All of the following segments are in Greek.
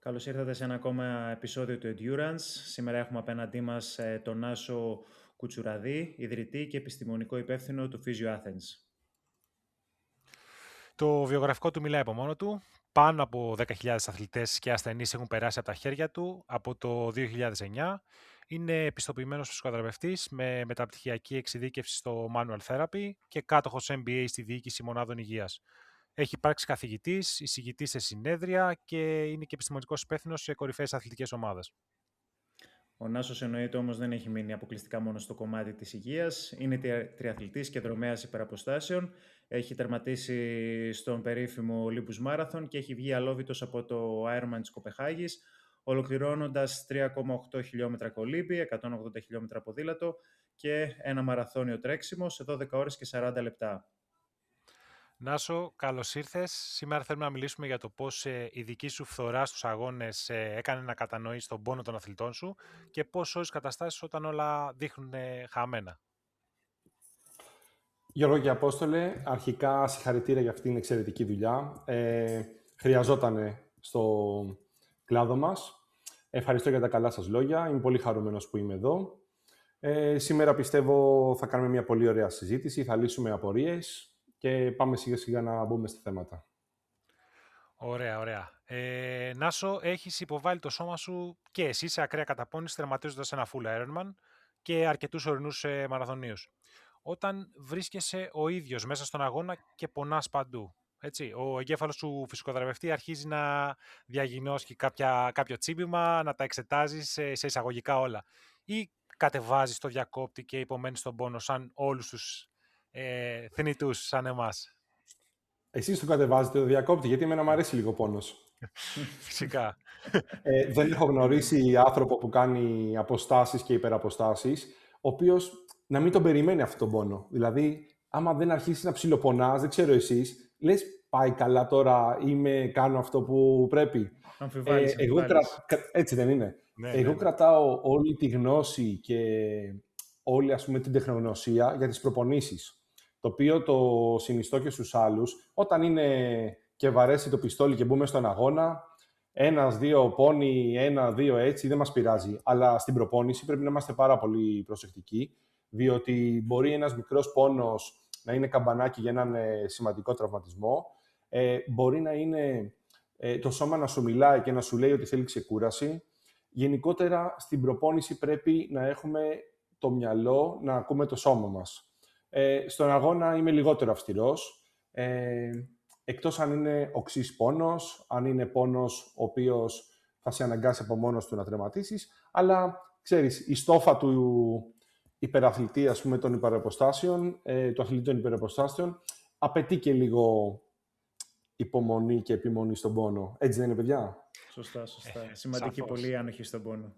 Καλώς ήρθατε σε ένα ακόμα επεισόδιο του Endurance. Σήμερα έχουμε απέναντί μας τον Άσο Κουτσουραδί, ιδρυτή και επιστημονικό υπεύθυνο του Physio Athens. Το βιογραφικό του μιλάει από μόνο του. Πάνω από 10.000 αθλητές και ασθενείς έχουν περάσει από τα χέρια του από το 2009. Είναι επιστοποιημένος φυσικοθεραπευτής με μεταπτυχιακή εξειδίκευση στο Manual Therapy και κάτοχος MBA στη διοίκηση μονάδων υγείας. Έχει υπάρξει καθηγητής, εισηγητής σε συνέδρια και είναι και επιστημονικός υπεύθυνος σε κορυφαίες αθλητικές ομάδες. Ο Νάσος εννοείται όμως δεν έχει μείνει αποκλειστικά μόνο στο κομμάτι της υγείας. Είναι τριαθλητής και δρομέας υπεραποστάσεων. Έχει τερματίσει στον περίφημο Olympus Marathon και έχει βγει αλόβητος από το Ironman της Κοπεχάγης, ολοκληρώνοντας 3,8 χιλιόμετρα κολύμπη, 180 χιλιόμετρα ποδήλατο και ένα μαραθώνιο τρέξιμο σε 12 ώρες και 40 λεπτά. Νάσο, καλώς ήρθες. Σήμερα θέλουμε να μιλήσουμε για το πώς η δική σου φθορά στους αγώνες έκανε να κατανοείς τον πόνο των αθλητών σου και πώς σώζεις καταστάσεις όταν όλα δείχνουν χαμένα. Γιώργο και Απόστολε, αρχικά συγχαρητήρια για αυτήν την εξαιρετική δουλειά. Χρειαζόταν στο κλάδο μας. Ευχαριστώ για τα καλά σας λόγια. Είμαι πολύ χαρούμενος που είμαι εδώ. Σήμερα πιστεύω θα κάνουμε μια πολύ ωραία συζήτηση, θα λύσουμε απορίες και πάμε σιγά σιγά να μπούμε στα θέματα. Ωραία, ωραία. Νάσο, έχεις υποβάλει το σώμα σου και εσύ σε ακραία καταπώνηση τερματίζοντας ένα full Ironman και αρκετούς ορεινούς μαραθωνίους. Όταν βρίσκεσαι ο ίδιος μέσα στον αγώνα και πονάς παντού, έτσι, ο εγκέφαλος του φυσικοθεραπευτή αρχίζει να διαγινώσκει κάποιο τσίπημα, να τα εξετάζεις σε εισαγωγικά όλα. Ή κατεβάζεις το διακόπτη και υπομένεις τον πόνο σαν όλους τους θνητούς σαν εμάς. Εσείς το κατεβάζετε το διακόπτη, γιατί εμένα μου αρέσει λίγο πόνος. Φυσικά. Δεν έχω γνωρίσει άνθρωπο που κάνει αποστάσεις και υπεραποστάσεις, ο οποίος να μην τον περιμένει αυτόν τον πόνο. Δηλαδή, άμα δεν αρχίσει να ψιλοπονάς, δεν ξέρω εσείς, λες πάει καλά τώρα ή κάνω αυτό που πρέπει. Αμφιβάλλεις. Έτσι δεν είναι. Ναι, Εγώ ναι. κρατάω όλη τη γνώση και όλη την τεχνογνωσία για τις προπονήσεις. Το οποίο το συνιστώ και στους άλλους. Όταν είναι και βαρέσει το πιστόλι και μπούμε στον αγώνα, 1-2 πόνοι, 1-2 έτσι, δεν μας πειράζει. Αλλά στην προπόνηση πρέπει να είμαστε πάρα πολύ προσεκτικοί, διότι μπορεί ένας μικρός πόνος να είναι καμπανάκι για έναν σημαντικό τραυματισμό. Μπορεί να είναι το σώμα να σου μιλάει και να σου λέει ότι θέλει ξεκούραση. Γενικότερα, στην προπόνηση πρέπει να έχουμε το μυαλό να ακούμε το σώμα μας. Στον αγώνα είμαι λιγότερο αυστηρός. Εκτός αν είναι οξύς πόνος, αν είναι πόνος ο οποίος θα σε αναγκάσει από μόνος του να τερματίσεις, αλλά ξέρεις, η στόφα του υπεραθλητή, ας πούμε, των υπεραποστάσεων, του αθλητή των υπεραποστάσεων, απαιτεί και λίγο υπομονή και επιμονή στον πόνο. Έτσι δεν είναι, παιδιά? Σωστά. Σημαντική Σαφώς. πολύ άνοχη στον πόνο.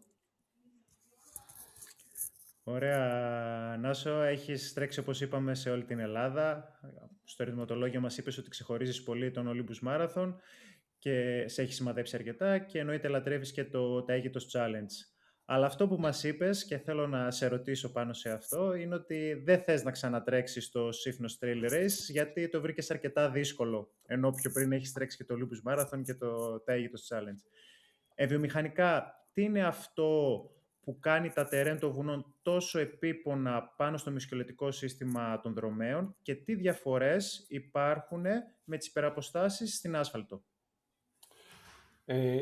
Ωραία, Νάσο, έχεις τρέξει όπως είπαμε σε όλη την Ελλάδα. Στο ερωτηματολόγιο μας είπες ότι ξεχωρίζεις πολύ τον Olympus Marathon και σε έχει σημαδέψει αρκετά και εννοείται λατρεύεις και το Aegitos Challenge. Αλλά αυτό που μας είπες και θέλω να σε ρωτήσω πάνω σε αυτό είναι ότι δεν θες να ξανατρέξεις το Sifnos Trail Race γιατί το βρήκες αρκετά δύσκολο, ενώ πιο πριν έχεις τρέξει και το Olympus Marathon και το Aegitos Challenge. Βιομηχανικά, τι είναι αυτό που κάνει τα τερέν των βουνών τόσο επίπονα πάνω στο μυοσκελετικό σύστημα των δρομέων και τι διαφορές υπάρχουν με τις υπεραποστάσεις στην άσφαλτο?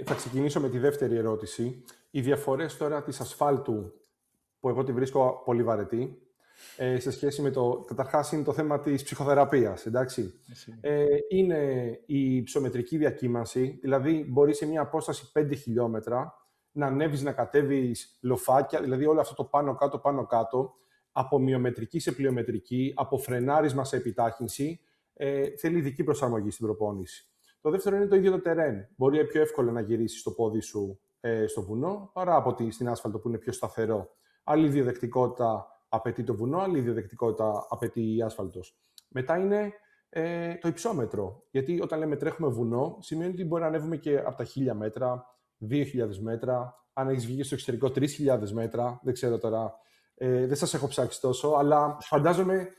Θα ξεκινήσω με τη δεύτερη ερώτηση. Οι διαφορές τώρα της ασφάλτου, που εγώ τη βρίσκω πολύ βαρετή, σε σχέση με καταρχάς είναι το θέμα της ψυχοθεραπείας, εντάξει. Είναι η υψομετρική διακύμανση, δηλαδή μπορεί σε μια απόσταση 5 χιλιόμετρα να ανέβεις, να κατέβεις λοφάκια, δηλαδή όλο αυτό το πάνω-κάτω, από μειομετρική σε πλειομετρική, από φρενάρισμα σε επιτάχυνση, θέλει ειδική προσαρμογή στην προπόνηση. Το δεύτερο είναι το ίδιο το τερέν. Μπορεί πιο εύκολα να γυρίσεις το πόδι σου στο βουνό, παρά από στην άσφαλτο που είναι πιο σταθερό. Άλλη διαδεκτικότητα απαιτεί το βουνό, άλλη διαδεκτικότητα απαιτεί η άσφαλτος. Μετά είναι το υψόμετρο. Γιατί όταν λέμε τρέχουμε βουνό, σημαίνει ότι μπορεί να ανέβουμε και από τα 1.000 μέτρα, 2.000 μέτρα, αν έχεις βγει στο εξωτερικό 3.000 μέτρα, δεν ξέρω τώρα, δεν σας έχω ψάξει τόσο, αλλά φαντάζομαι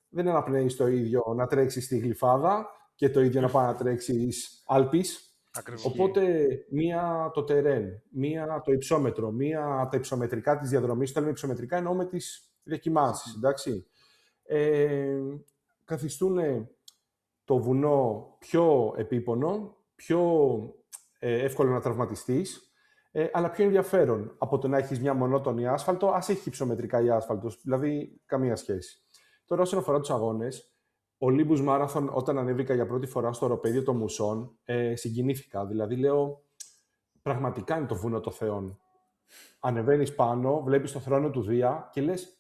δεν αναπνέεις το ίδιο να τρέξεις στη Γλυφάδα και το ίδιο να πάει να τρέξεις Άλπης. Ακριβώς. Οπότε, μία το τερέν, μία το υψόμετρο, μία τα υψομετρικά της διαδρομής. Όταν λέμε υψομετρικά εννοώ με τις διακυμάνσεις, εντάξει. Καθιστούν το βουνό πιο επίπονο, πιο εύκολο να τραυματιστείς, αλλά πιο ενδιαφέρον από το να έχεις μια μονότονη άσφαλτο, ας έχει υψομετρικά η άσφαλτος, δηλαδή καμία σχέση. Τώρα, όσον αφορά τους αγώνες, ο Olympus Marathon, όταν ανέβηκα για πρώτη φορά στο οροπέδιο των Μουσών, συγκινήθηκα. Δηλαδή, λέω, πραγματικά είναι το βουνό των θεών. Ανεβαίνεις πάνω, βλέπεις το θρόνο του Δία και λες,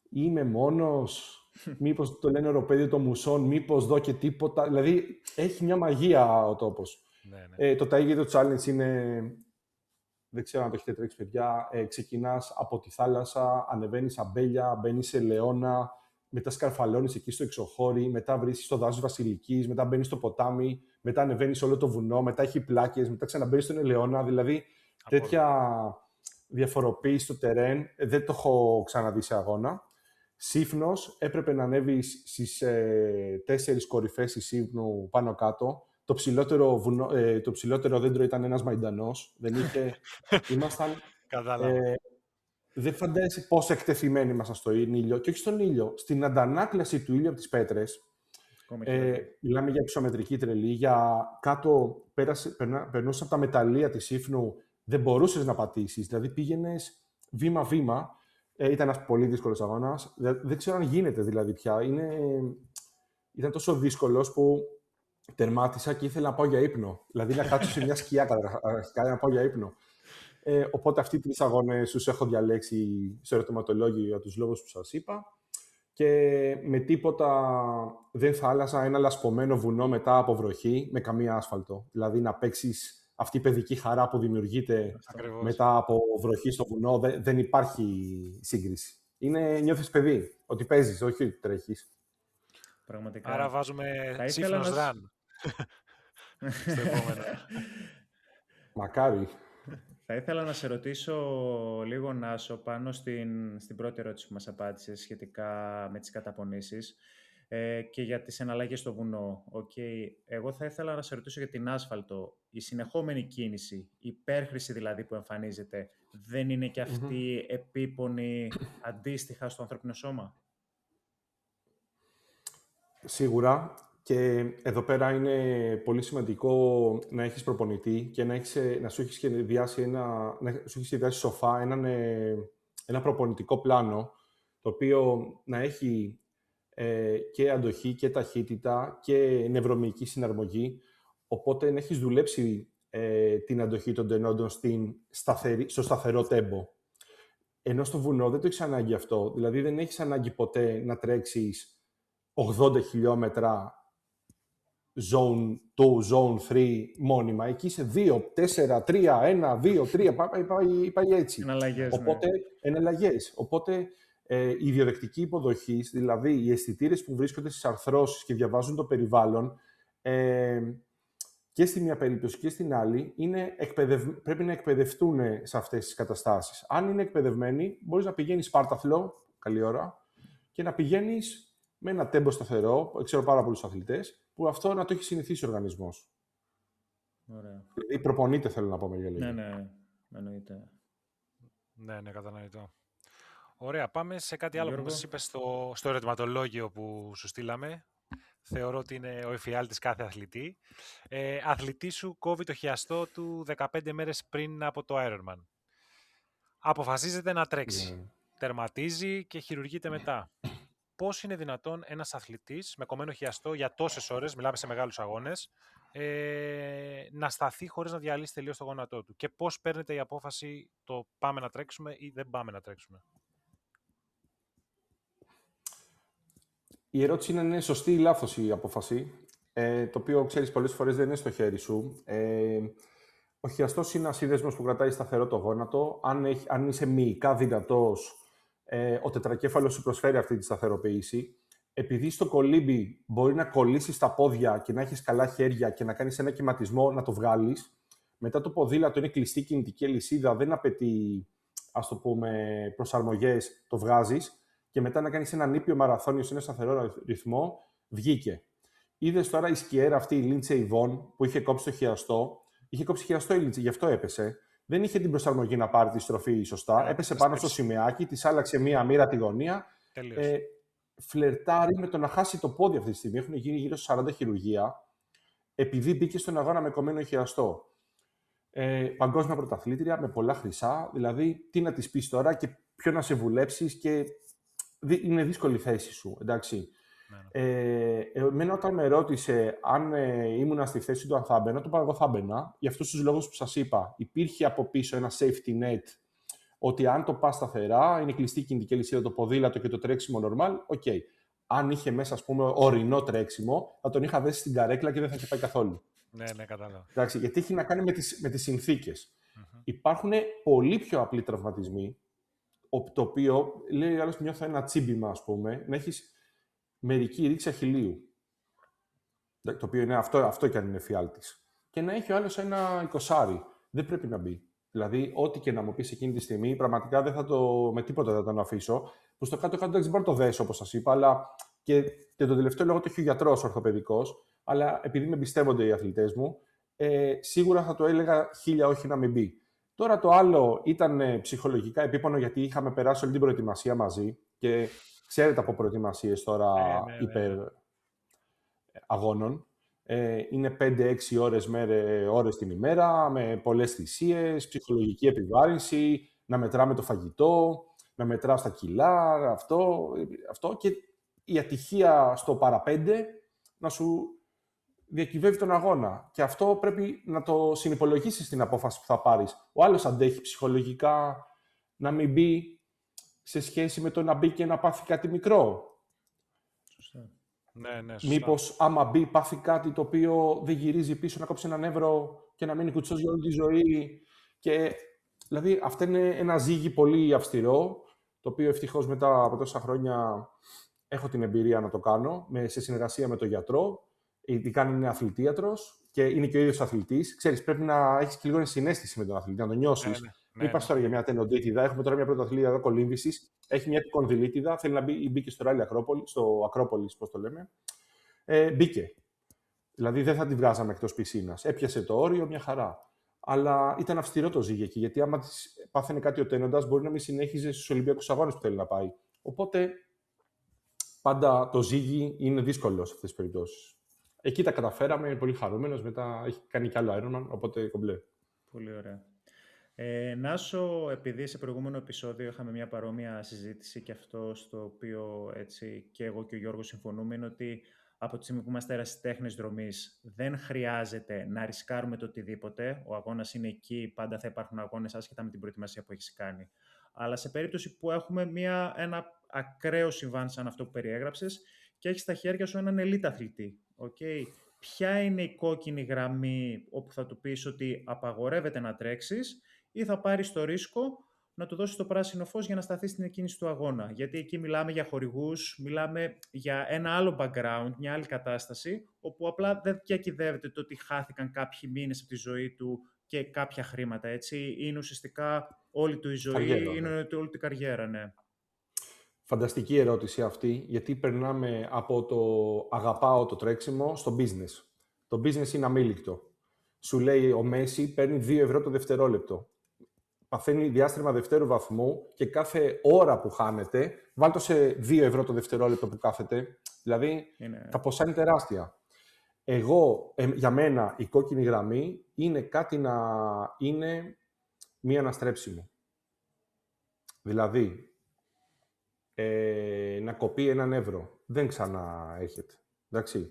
είμαι μόνος, μήπως το λένε οροπέδιο των Μουσών, μήπως δω και τίποτα. Δηλαδή, έχει μια μαγεία ο τόπος. Ναι. Το Taigi Challenge είναι, δεν ξέρω αν το έχετε τρέξει, παιδιά, ξεκινάς από τη θάλασσα, ανεβαίνεις αμπέλια, μπαίνεις σε Λεώνα, μετά σκαρφαλώνεις εκεί στο εξωχώρι, μετά βρίσκεις το δάσος Βασιλικής, μετά μπαίνεις στο ποτάμι, μετά ανεβαίνεις όλο το βουνό, μετά έχει πλάκες, μετά ξαναμπαίνεις στον Ελαιώνα. Δηλαδή, τέτοια διαφοροποίηση στο τερέν δεν το έχω ξαναδεί σε αγώνα. Σύφνος, έπρεπε να ανέβεις στις 4 κορυφές της Σύφνου πάνω κάτω. Το ψηλότερο δέντρο ήταν ένας μαϊντανός. Δεν είχε... Ήμασταν... Δεν φαντάζεσαι πόσο εκτεθειμένοι ήμασταν στο ήλιο. Και όχι στον ήλιο, στην αντανάκλαση του ήλιου από τις πέτρες. Μιλάμε για υψομετρική τρελή. Για κάτω περνούσες από τα μεταλλεία της Σύφνου, δεν μπορούσες να πατήσεις. Δηλαδή πήγαινες βήμα-βήμα. Ήταν ένας πολύ δύσκολος αγώνας. Δεν ξέρω αν γίνεται δηλαδή πια. Ήταν τόσο δύσκολος που τερμάτισα και ήθελα να πάω για ύπνο. Δηλαδή να κάτσω σε μια σκιά καταρχικά να πάω για ύπνο. Οπότε αυτοί τις αγώνες τους έχω διαλέξει στο ερωτηματολόγιο για τους λόγους που σας είπα. Και με τίποτα δεν θα άλλαζα ένα λασπωμένο βουνό μετά από βροχή με καμία άσφαλτο. Δηλαδή να παίξεις αυτή η παιδική χαρά που δημιουργείται μετά από βροχή στο βουνό, δεν υπάρχει σύγκριση. Νιώθεις παιδί, ότι παίζεις, όχι ότι τρέχεις. Πραγματικά. Άρα βάζουμε Σύφνος ραν στο επόμενο. Μακάρι. Θα ήθελα να σε ρωτήσω λίγο, Νάσο, πάνω στην πρώτη ερώτηση που μας απάντησες σχετικά με τις καταπονήσεις και για τις εναλλαγές στο βουνό. Εγώ θα ήθελα να σε ρωτήσω για την άσφαλτο. Η συνεχόμενη κίνηση, η υπέρχρηση δηλαδή που εμφανίζεται, δεν είναι και αυτή επίπονη αντίστοιχα στο ανθρώπινο σώμα? Σίγουρα. Και εδώ πέρα είναι πολύ σημαντικό να έχεις προπονητή και να σου έχει σχεδιάσει σοφά ένα προπονητικό πλάνο, το οποίο να έχει και αντοχή και ταχύτητα και νευρομυϊκή συναρμογή, οπότε να έχεις δουλέψει την αντοχή των τενόντων στο σταθερό τέμπο. Ενώ στο βουνό δεν το έχεις ανάγκη αυτό, δηλαδή δεν έχεις ανάγκη ποτέ να τρέξεις 80 χιλιόμετρα Zone 2, Zone 3 μόνιμα. Εκεί είσαι 2, 4, 3, 1, 2, 3, πάει έτσι. Εναλλαγές. Οπότε η ιδιοδεκτική υποδοχή, δηλαδή οι αισθητήρες που βρίσκονται στις αρθρώσεις και διαβάζουν το περιβάλλον, και στη μία περίπτωση και στην άλλη, πρέπει να εκπαιδευτούν σε αυτές τις καταστάσεις. Αν είναι εκπαιδευμένοι, μπορείς να πηγαίνεις σπάρταθλο, καλή ώρα, και να πηγαίνεις με ένα τέμπο σταθερό, ξέρω πάρα πολλούς αθλητές, που αυτό να το έχει συνηθίσει ο οργανισμός. Ωραία. Δηλαδή προπονείται, θέλω να πω με λίγα λόγια. Ναι, εννοείται. Ναι, κατανοητό. Ωραία, πάμε σε κάτι άλλο που μας είπες στο ερωτηματολόγιο που σου στείλαμε. Θεωρώ ότι είναι ο εφιάλτης κάθε αθλητή. Αθλητή σου κόβει το χιαστό του 15 μέρες πριν από το Ironman. Αποφασίζεται να τρέξει. Τερματίζει και χειρουργείται μετά. Πώς είναι δυνατόν ένας αθλητής με κομμένο χιαστό για τόσες ώρες, μιλάμε σε μεγάλους αγώνες, να σταθεί χωρίς να διαλύσει τελείως το γόνατό του? Και πώς παίρνετε η απόφαση το πάμε να τρέξουμε ή δεν πάμε να τρέξουμε? Η ερώτηση είναι αν είναι σωστή ή λάθος η απόφαση, το οποίο, ξέρεις, πολλές φορές δεν είναι στο χέρι σου. Ο χιαστός είναι ένας σύνδεσμος που κρατάει σταθερό το γόνατο. Αν είσαι μυϊκά δυνατός, ο τετρακέφαλος σου προσφέρει αυτή τη σταθεροποίηση. Επειδή στο κολύμπι μπορεί να κολλήσεις τα πόδια και να έχεις καλά χέρια και να κάνεις ένα κυματισμό, να το βγάλεις. Μετά το ποδήλατο είναι κλειστή κινητική αλυσίδα, δεν απαιτεί, ας το πούμε, προσαρμογές, το βγάζεις. Και μετά να κάνεις ένα νήπιο μαραθώνιο σε ένα σταθερό ρυθμό, βγήκε. είδες τώρα η σκιέρα αυτή, η Lindsey Vonn, που είχε κόψει το χιαστό. Είχε κόψει χιαστό η Lindsey, γι' αυτό έπεσε. Δεν είχε την προσαρμογή να πάρει τη στροφή σωστά. Έπεσε πάνω στο σημαίακι, της άλλαξε μία μοίρα τη γωνία. Φλερτάρει με το να χάσει το πόδι αυτή τη στιγμή. Έχουν γίνει γύρω στις 40 χειρουργία, επειδή μπήκε στον αγώνα με κομμένο χιαστό. Παγκόσμια πρωταθλήτρια με πολλά χρυσά. Δηλαδή, τι να της πεις τώρα και ποιο να σε βουλέψεις, και είναι δύσκολη η θέση σου, εντάξει. Εμένα όταν με ρώτησε αν ήμουνα στη θέση του αν θα έμπαινα, το είπα εγώ θα έμπαινα. Για αυτούς τους λόγους που σας είπα, υπήρχε από πίσω ένα safety net, ότι αν το πας σταθερά, είναι κλειστή κινητική αλυσίδα, το ποδήλατο και το τρέξιμο normal, ok. Αν είχε μέσα, ας πούμε, ορεινό τρέξιμο, θα τον είχα δέσει στην καρέκλα και δεν θα είχε πάει καθόλου. Ναι, κατάλαβα. Εντάξει, γιατί έχει να κάνει με τις συνθήκες. Υπάρχουν πολύ πιο απλοί τραυματισμοί, το οποίο, λέει άλλος, νιώθω ένα τσίμπημα, ας πούμε, να έχεις μερική ρήξη αχιλλείου, το οποίο είναι αυτό και αν είναι φιάλτης, και να έχει ο άλλος ένα 20. Δεν πρέπει να μπει. Δηλαδή, ό,τι και να μου πεις εκείνη τη στιγμή, πραγματικά δεν θα με τίποτα δεν θα τον αφήσω. Που στο κάτω-κάτω δεν μπορώ να το δέσω, όπως σας είπα, αλλά και το τελευταίο λόγο το έχει ο γιατρός ορθοπαιδικός, αλλά επειδή με εμπιστεύονται οι αθλητές μου, σίγουρα θα το έλεγα 1000 όχι να μην μπει. Τώρα το άλλο ήταν ψυχολογικά επίπονο, γιατί είχαμε περάσει όλη την προετοιμασία μαζί και ξέρετε από προετοιμασίες τώρα υπερ αγώνων. Είναι 5-6 ώρες την ημέρα, με πολλές θυσίες, ψυχολογική επιβάρυνση, να μετράμε το φαγητό, να μετράς τα κιλά, αυτό και η ατυχία στο παραπέντε να σου διακυβεύει τον αγώνα. Και αυτό πρέπει να το συνυπολογίσεις στην απόφαση που θα πάρεις. Ο άλλος αντέχει ψυχολογικά να μην μπει σε σχέση με το να μπει και να πάθει κάτι μικρό. Σωστά. Ναι, σωστά. Μήπως άμα μπει πάθει κάτι το οποίο δεν γυρίζει πίσω, να κόψει ένα νεύρο και να μείνει κουτσός για όλη τη ζωή. Και, δηλαδή αυτό είναι ένα ζύγι πολύ αυστηρό, το οποίο ευτυχώς μετά από τόσα χρόνια έχω την εμπειρία να το κάνω, σε συνεργασία με τον γιατρό. Ειδικά αν είναι αθλητίατρος και είναι και ο ίδιος αθλητής. Ξέρεις, πρέπει να έχεις και λίγο συναίσθηση με τον αθλητή, να τον νιώσεις. Μην πας τώρα για μια τενοντίτιδα. Έχουμε τώρα μια πρωταθλήτρια εδώ κολύμβησης. Έχει μια κονδυλίτιδα. Θέλει να μπήκε στο ράλι στο Ακρόπολης, πώς το λέμε. Μπήκε. Δηλαδή δεν θα τη βγάζαμε εκτός πισίνας. Έπιασε το όριο, μια χαρά. Αλλά ήταν αυστηρό το ζύγι εκεί, γιατί άμα της πάθαινε κάτι ο τένοντας, μπορεί να μην συνέχιζε στους Ολυμπιακούς Αγώνες που θέλει να πάει. Οπότε πάντα το ζύγι είναι δύσκολο σε αυτές τις περιπτώσεις. Εκεί τα καταφέραμε, είναι πολύ χαρούμενος. Μετά έχει κάνει κι άλλο Ironman, οπότε κομπλέ. Πολύ ωραία. Νάσο, επειδή σε προηγούμενο επεισόδιο είχαμε μια παρόμοια συζήτηση και αυτό στο οποίο έτσι και εγώ και ο Γιώργος συμφωνούμε, είναι ότι από τη στιγμή που είμαστε ερασιτέχνες δρομής δεν χρειάζεται να ρισκάρουμε το οτιδήποτε. Ο αγώνας είναι εκεί, πάντα θα υπάρχουν αγώνες άσχετα με την προετοιμασία που έχεις κάνει. Αλλά σε περίπτωση που έχουμε ένα ακραίο συμβάν σαν αυτό που περιέγραψες και έχεις στα χέρια σου έναν elite αθλητή, okay, ποια είναι η κόκκινη γραμμή όπου θα του πεις ότι απαγορεύεται να τρέξεις ή θα πάρεις το ρίσκο να του δώσεις το πράσινο φως για να σταθεί στην εκκίνηση του αγώνα. Γιατί εκεί μιλάμε για χορηγούς, μιλάμε για ένα άλλο background, μια άλλη κατάσταση, όπου απλά δεν διακυδεύεται το ότι χάθηκαν κάποιοι μήνες από τη ζωή του και κάποια χρήματα, έτσι. Είναι ουσιαστικά όλη του η ζωή, Καριέρα, είναι όλη την καριέρα, ναι. Φανταστική ερώτηση αυτή, γιατί περνάμε από το αγαπάω το τρέξιμο στο business. Το business είναι αμήλικτο. Σου λέει ο Μέση παίρνει 2 ευρώ το δευτερόλεπτο. Παθαίνει διάστρεμα δευτέρου βαθμού και κάθε ώρα που χάνεται, βάλτε σε 2 ευρώ το δευτερόλεπτο που κάθεται. Δηλαδή, τα ποσά είναι τεράστια. Για μένα, η κόκκινη γραμμή είναι κάτι να είναι μία αναστρέψιμο. Δηλαδή, να κοπεί 1 ευρώ. Δεν ξαναέρχεται. Εντάξει.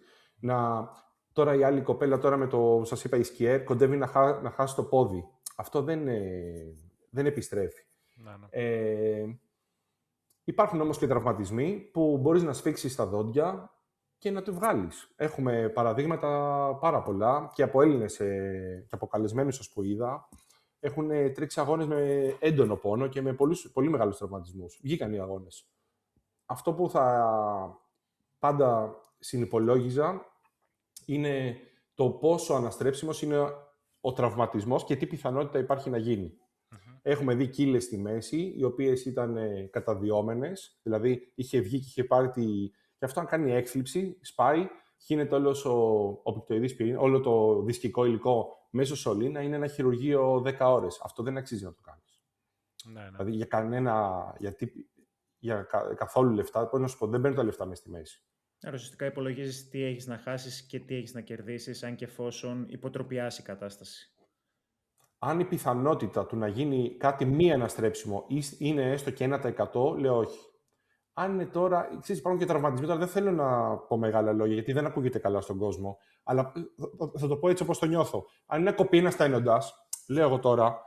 Τώρα η άλλη κοπέλα, τώρα με το, σας είπα, η σκιέρ, κοντεύει να χάσει το πόδι. Αυτό δεν επιστρέφει. Υπάρχουν όμως και τραυματισμοί που μπορείς να σφίξεις τα δόντια και να το βγάλεις. Έχουμε παραδείγματα πάρα πολλά και από Έλληνες και από καλεσμένους που είδα. Έχουν τρέξει αγώνες με έντονο πόνο και με πολύ μεγάλους τραυματισμούς. Βγήκαν οι αγώνες. Αυτό που θα πάντα συνυπολόγιζα είναι το πόσο αναστρέψιμος είναι ο τραυματισμός και τι πιθανότητα υπάρχει να γίνει. Έχουμε δει κύλες στη μέση, οι οποίες ήταν καταδιόμενες, δηλαδή είχε βγει και είχε πάρει και αυτό αν κάνει έκθλιψη, σπάει, χύνεται όλος ο πυκτοειδής πυρήνας, όλο το δισκικό υλικό μέσω σωλήνα, είναι ένα χειρουργείο 10 ώρες. Αυτό δεν αξίζει να το κάνεις. Ναι. Δηλαδή για καθόλου λεφτά, πώς να σου πω, δεν παίρνει τα λεφτά μέσα στη μέση. Άρα ουσιαστικά υπολογίζεις τι έχεις να χάσεις και τι έχεις να κερδίσεις, αν και εφόσον υποτροπιάσει η κατάσταση. Αν η πιθανότητα του να γίνει κάτι μη αναστρέψιμο είναι έστω και 1%, λέω όχι. Αν είναι τώρα, ξέρεις, υπάρχουν και τραυματισμοί, τώρα δεν θέλω να πω μεγάλα λόγια, γιατί δεν ακούγεται καλά στον κόσμο, αλλά θα το πω έτσι όπως το νιώθω. Αν είναι κοπεί ένας ταΐνοντας, λέω εγώ τώρα,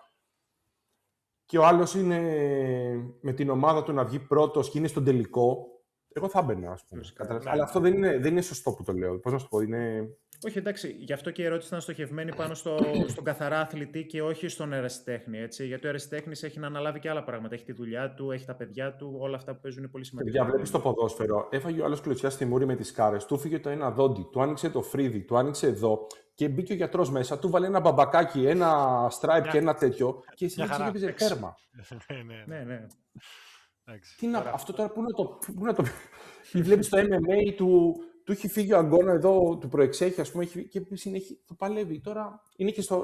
και ο άλλος είναι με την ομάδα του να βγει πρώτος και είναι στον τελικό, εγώ θα έμπαινα, ας πούμε. Αλλά αυτό δεν είναι σωστό που το λέω. Πώς να σου πω, είναι... Όχι, εντάξει, γι' αυτό και η ερώτηση ήταν στοχευμένη πάνω στον καθαρά αθλητή και όχι στον ερασιτέχνη. Έτσι, γιατί ο ερασιτέχνης έχει να αναλάβει και άλλα πράγματα. Έχει τη δουλειά του, έχει τα παιδιά του, όλα αυτά που παίζουν είναι πολύ σημαντικά. Παιδιά, βλέπεις το ποδόσφαιρο. Έφαγε ο άλλος κλωτσιά στη μούρη με τις κάρες. Του φύγε το ένα δόντι, του άνοιξε το φρύδι, του άνοιξε εδώ και μπήκε ο γιατρός μέσα. Του βάλε ένα μπαμπακάκι, ένα stripe και ένα τέτοιο και συνέχισε και έπαιζε τέρμα. Ναι. Τι να, αυτό τώρα πού να το πει. Βλέπεις το MMA του έχει φύγει ο αγκώνα εδώ, του προεξέχει, ας πούμε, και συνέχει, το παλεύει. Τώρα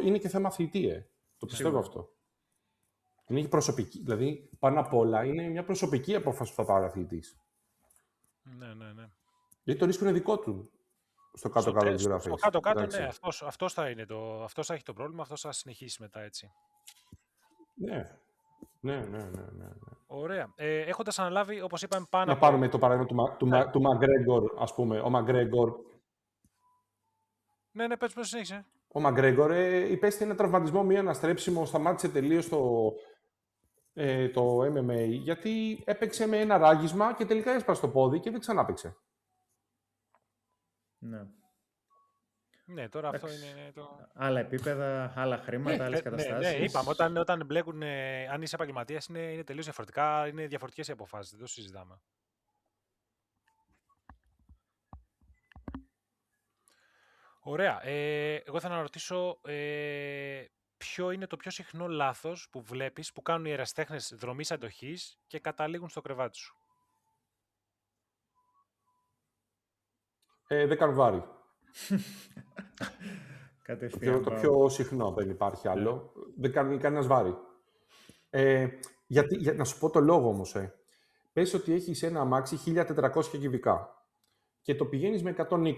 είναι και θέμα αθλητή, το πιστεύω αυτό. Είναι και προσωπική, δηλαδή πάνω απ' όλα είναι μια προσωπική απόφαση που θα πάρει ο αθλητής. Ναι. Γιατί το ρίσκο είναι δικό του στο κάτω-κάτω της γραφής. Στο κάτω-κάτω, ναι, αυτός θα έχει το πρόβλημα, αυτός θα συνεχίσει μετά έτσι. Ναι. Ωραία. Έχοντας αναλάβει, όπως είπαμε, πάνω. Να πάρουμε το παράδειγμα του Μαγκρέγκορ, ας πούμε. Ο Μαγκρέγκορ. Ναι, πες συνέχισε. Ο Μαγκρέγκορ υπέστη ένα τραυματισμό μη αναστρέψιμο, σταμάτησε τελείως το MMA, γιατί έπαιξε με ένα ράγισμα και τελικά έσπασε το πόδι και δεν ξανάπαιξε. Ναι, τώρα αυτό είναι το... Άλλα επίπεδα, άλλα χρήματα, άλλες καταστάσεις. Ναι, είπαμε, όταν μπλέκουν, αν είσαι επαγγελματίας, είναι τελείως διαφορετικά, είναι διαφορετικές οι αποφάσεις, δεν το συζητάμε. Ωραία. Εγώ θα να ρωτήσω ποιο είναι το πιο συχνό λάθος που βλέπεις που κάνουν οι ερασιτέχνες δρομής αντοχής και καταλήγουν στο κρεβάτι σου. Δεν κάνουν βάρη. Κατευθείαν. Το πιο συχνό, δεν υπάρχει άλλο. Δεν κάνει κανένας βάρη. Για να σου πω το λόγο όμως. Πες ότι έχεις ένα αμάξι 1400 κυβικά και το πηγαίνεις με 120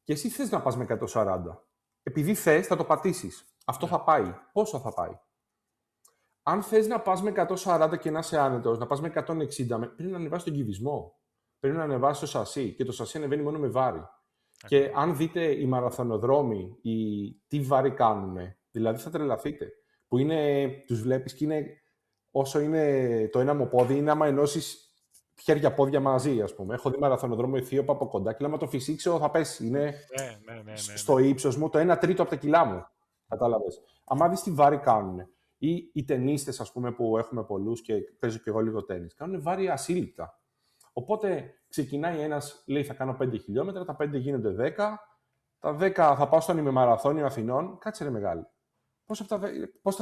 και εσύ θες να πας με 140. Επειδή θες, θα το πατήσεις. Αυτό θα πάει. Πόσο θα πάει? Αν θες να πας με 140 και να είσαι άνετος, να πας με 160, πρέπει να ανεβάσεις τον κυβισμό. Πρέπει να ανεβάσεις το σασί και το σασί ανεβαίνει μόνο με βάρη. Και αν δείτε οι μαραθωνοδρόμοι, τι βάρη κάνουν, δηλαδή θα τρελαθείτε. Που τους βλέπεις και είναι, όσο είναι το ένα μου πόδι, είναι άμα ενώσεις χέρια-πόδια μαζί, ας πούμε. Έχω δει μαραθωνοδρόμο Αιθίωπα από κοντά και άμα το φυσήξω θα πέσει. Είναι στο ύψος μου το 1/3 από τα κιλά μου. Κατάλαβες. Άμα δεις τι βάρη κάνουν. Ή οι τενίστες, ας πούμε, που έχουμε πολλούς και παίζω και εγώ λίγο τένις, κάνουν βάρη ασύλληπτα. Οπότε ξεκινάει ένας, λέει θα κάνω 5 χιλιόμετρα, τα 5 γίνονται 10, τα 10 θα πάω στον ημιμαραθώνιο Αθηνών. Κάτσε ρε μεγάλη. Πώς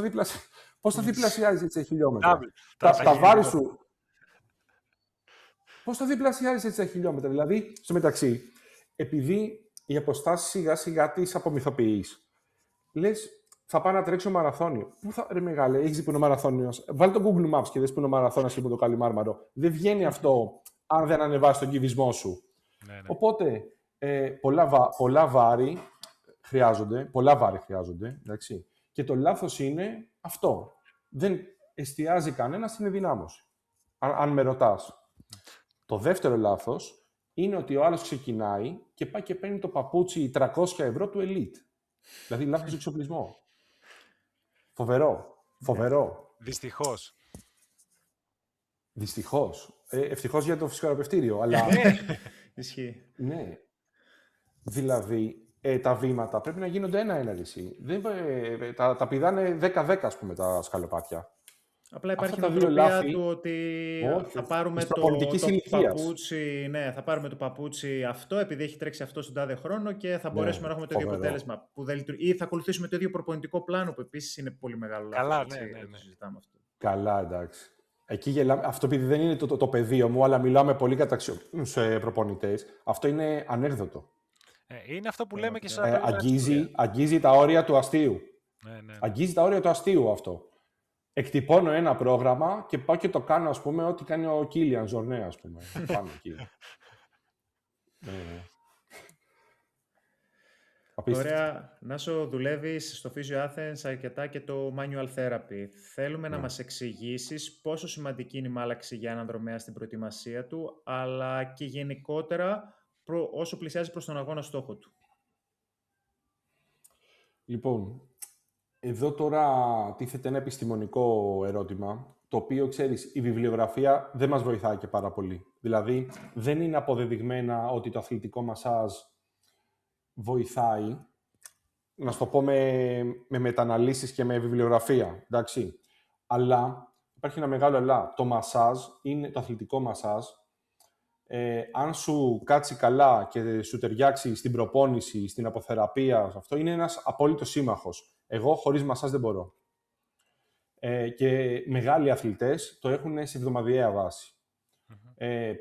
θα διπλασιάζεις έτσι τα χιλιόμετρα? Τα βάρη σου. Πώς θα διπλασιάζεις έτσι τα χιλιόμετρα? Δηλαδή, στο μεταξύ, επειδή οι αποστάσεις σιγά σιγά τις απομυθοποιείς, λες, θα πάω να τρέξω μαραθώνιο. Πού θα, ρε μεγάλε, έχεις δει που είναι ο μαραθώνιος? Βάλε το Google Maps και δες που είναι ο μαραθώνιος και που το Καλιμάρμαρο. Δεν βγαίνει αυτό αν δεν ανεβάσεις τον κυβισμό σου. Ναι. Οπότε, πολλά βάρη χρειάζονται, εντάξει. Και το λάθος είναι αυτό. Δεν εστιάζει κανένα στην ενδυνάμωση. Αν με ρωτάς. Το δεύτερο λάθος είναι ότι ο άλλος ξεκινάει και πάει και παίρνει το παπούτσι 300 ευρώ του Elite. Δηλαδή, λάθος εξοπλισμό. Φοβερό. Δυστυχώς. Ευτυχώς για το φυσικοθεραπευτήριο, αλλά... Ισχύει. Ναι. Δηλαδή, τα βήματα πρέπει να γίνονται ένα-ένα. Τα πηδάνε 10-10, ας πούμε, τα σκαλοπάτια. Απλά υπάρχει η νοοτροπία του ότι θα πάρουμε το παπούτσι, θα πάρουμε το παπούτσι αυτό, επειδή έχει τρέξει αυτό στον τάδε χρόνο και θα μπορέσουμε να έχουμε το ίδιο αποτέλεσμα. Ή θα ακολουθήσουμε το ίδιο προπονητικό πλάνο, που επίσης είναι πολύ μεγάλο λάθος. Καλά, ναι. Συζητάμε αυτό. Καλά, εντάξει. Εκεί γελάμε. Αυτό επειδή δεν είναι το πεδίο μου, αλλά μιλάμε πολύ σε προπονητές, αυτό είναι ανέκδοτο. Είναι αυτό που λέμε και σε αγγίζει τα όρια του αστείου. Ναι. Αγγίζει τα όρια του αστείου αυτό. Εκτυπώνω ένα πρόγραμμα και πάω και το κάνω, ας πούμε, ό,τι κάνει ο Κίλιαν Ζορνέ, ας πούμε. Πάμε εκεί. Ωραία. Νάσο, δουλεύεις στο Physio Athens αρκετά και το Manual Therapy. Θέλουμε να μας εξηγήσεις πόσο σημαντική είναι η μάλαξη για έναν δρομέα στην προετοιμασία του, αλλά και γενικότερα όσο πλησιάζει προς τον αγώνα στόχο του. Λοιπόν, εδώ τώρα τίθεται ένα επιστημονικό ερώτημα, το οποίο, ξέρεις, η βιβλιογραφία δεν μας βοηθάει και πάρα πολύ. Δηλαδή, δεν είναι αποδεδειγμένα ότι το αθλητικό μασάζ βοηθάει, να σου το πω με μεταναλύσεις και με βιβλιογραφία, εντάξει. Αλλά, υπάρχει ένα μεγάλο αλλά, το αθλητικό μασάζ, αν σου κάτσει καλά και σου ταιριάξει στην προπόνηση, στην αποθεραπεία, αυτό είναι ένας απόλυτος σύμμαχος. Εγώ χωρίς μασάζ δεν μπορώ. Και μεγάλοι αθλητές το έχουν σε εβδομαδιαία βάση.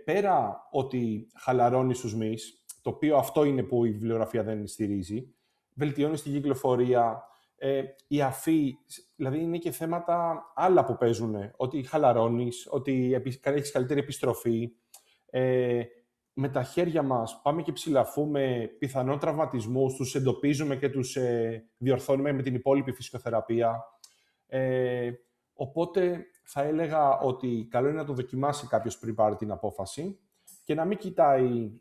Πέρα ότι χαλαρώνει στους μυς, το οποίο αυτό είναι που η βιβλιογραφία δεν στηρίζει, βελτιώνει την κυκλοφορία, η αφή, δηλαδή είναι και θέματα άλλα που παίζουν, ότι χαλαρώνεις, ότι έχεις καλύτερη επιστροφή, με τα χέρια μας πάμε και ψηλαφούμε πιθανόν τραυματισμούς, τους εντοπίζουμε και τους διορθώνουμε με την υπόλοιπη φυσικοθεραπεία. Οπότε θα έλεγα ότι καλό είναι να το δοκιμάσει κάποιος πριν πάρει την απόφαση και να μην κοιτάει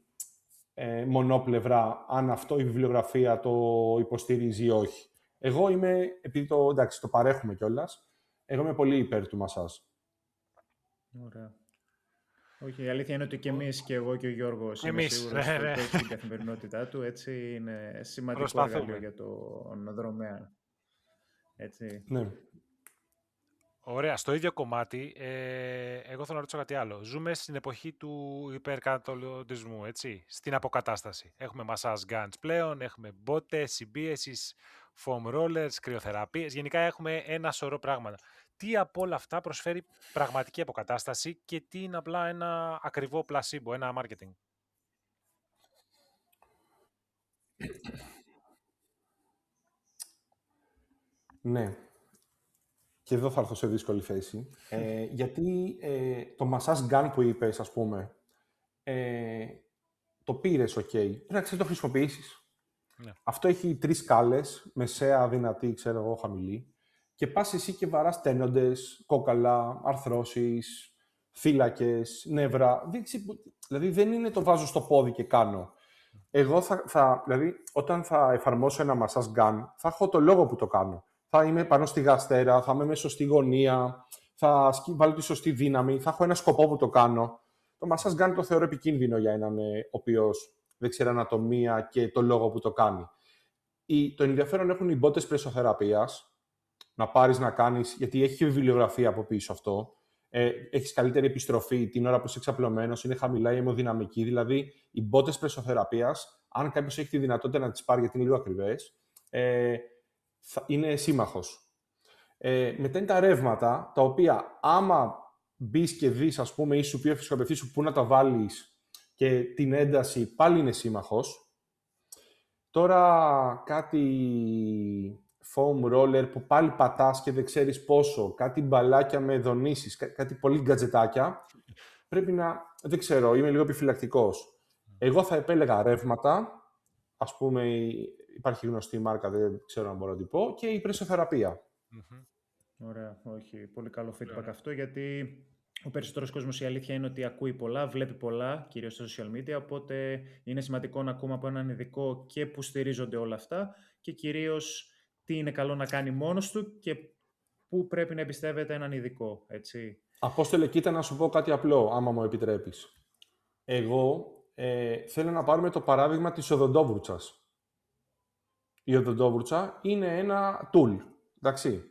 μονόπλευρα αν αυτό η βιβλιογραφία το υποστηρίζει ή όχι. Εγώ είμαι, επειδή το παρέχουμε κιόλας, εγώ είμαι πολύ υπέρ του μασάζ. Ωραία. Όχι, η αλήθεια είναι ότι και εμείς, και εγώ και ο Γιώργος, είμαι σίγουρος ότι το έχει στην καθημερινότητά του. Έτσι είναι σημαντικό εργαλείο για τον δρομέα. Έτσι. Ναι. Ωραία. Στο ίδιο κομμάτι, εγώ θέλω να ρωτήσω κάτι άλλο. Ζούμε στην εποχή του υπερκατολωτισμού, έτσι, στην αποκατάσταση. Έχουμε massage guns πλέον, έχουμε μπότες, συμπίεσης, foam rollers, κρυοθεραπείες. Γενικά έχουμε ένα σωρό πράγματα. Τι από όλα αυτά προσφέρει πραγματική αποκατάσταση και τι είναι απλά ένα ακριβό πλασίμπο, ένα marketing? Ναι. Και εδώ θα έρθω σε δύσκολη θέση. Γιατί το massage gun που είπες, ας πούμε, το πήρες, ok. Πρέπει να ξέρεις να το χρησιμοποιήσεις. Ναι. Αυτό έχει 3 σκάλες, μεσαία, δυνατή, ξέρω εγώ, χαμηλή. Και πας εσύ και βαράς τένοντες, κόκαλα, αρθρώσεις, θύλακες, νεύρα. Δηλαδή δεν είναι το βάζω στο πόδι και κάνω. Εγώ δηλαδή, όταν θα εφαρμόσω ένα massage gun, θα έχω το λόγο που το κάνω. Θα είμαι πάνω στη γαστέρα, θα είμαι με σωστή γωνία, θα βάλω τη σωστή δύναμη, θα έχω ένα σκοπό που το κάνω. Το massage gun το θεωρώ επικίνδυνο για έναν ο οποίος δεν ξέρει ανατομία και το λόγο που το κάνει. Το ενδιαφέρον έχουν οι μπότες πρεσοθεραπείας, να πάρεις να κάνεις, γιατί έχει βιβλιογραφία από πίσω αυτό. Έχεις καλύτερη επιστροφή την ώρα που είσαι εξαπλωμένος, είναι χαμηλά η αιμοδυναμική. Δηλαδή, οι μπότες πρεσοθεραπείας, αν κάποιος έχει τη δυνατότητα να τις πάρει γιατί είναι λίγο ακριβές, είναι σύμμαχος. Μετά είναι τα ρεύματα, τα οποία άμα μπεις και δεις, ας πούμε, ή σου πει ο φυσικοθεραπευτής σου πού να τα βάλεις και την ένταση, πάλι είναι σύμμαχος. Τώρα κάτι foam roller που πάλι πατάς και δεν ξέρεις πόσο, κάτι μπαλάκια με δονήσεις, κάτι πολύ γκατζετάκια, πρέπει να, δεν ξέρω, είμαι λίγο επιφυλακτικός. Εγώ θα επέλεγα ρεύματα, ας πούμε, υπάρχει γνωστή μάρκα, δεν ξέρω αν μπορώ να την πω, και η πρεσοθεραπεία. Ωραία, όχι. Πολύ καλό feedback αυτό, γιατί ο περισσότερος κόσμος, η αλήθεια είναι ότι ακούει πολλά, βλέπει πολλά, κυρίως στα social media, οπότε είναι σημαντικό να ακούμε από έναν ειδικό και που στηρίζονται όλα αυτά και κυρίως τι είναι καλό να κάνει μόνος του και πού πρέπει να εμπιστεύεται έναν ειδικό, έτσι. Απόστολε, κοίτα να σου πω κάτι απλό, άμα μου επιτρέπεις. Εγώ θέλω να πάρουμε το παράδειγμα της οδοντόβουρτσας. Η οδοντόβουρτσα είναι ένα tool, εντάξει.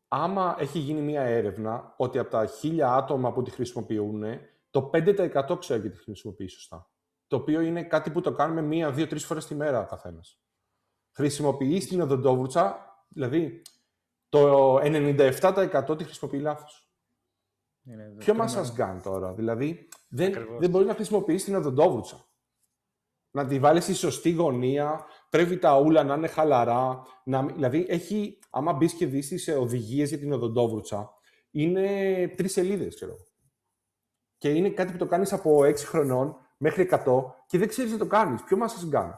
Άμα έχει γίνει μια έρευνα ότι από τα 1000 άτομα που τη χρησιμοποιούν, το 5% ξέρει και τη χρησιμοποιεί σωστά. Το οποίο είναι κάτι που το κάνουμε 1, 2, 3 φορές τη μέρα ο καθένας. Χρησιμοποιείς την οδοντόβουρτσα, δηλαδή το 97% τη χρησιμοποιεί λάθος. Ποιο massage gun τώρα, δηλαδή δεν μπορεί να χρησιμοποιείς την οδοντόβουρτσα. να τη βάλεις στη σωστή γωνία, πρέπει τα ούλα να είναι χαλαρά. Δηλαδή, άμα μπεις και δεις τις οδηγίες για την οδοντόβρουτσα, είναι 3 σελίδες, ξέρω. Και είναι κάτι που το κάνεις από 6 χρονών μέχρι 100 και δεν ξέρεις να το κάνεις. Ποιο massage gun?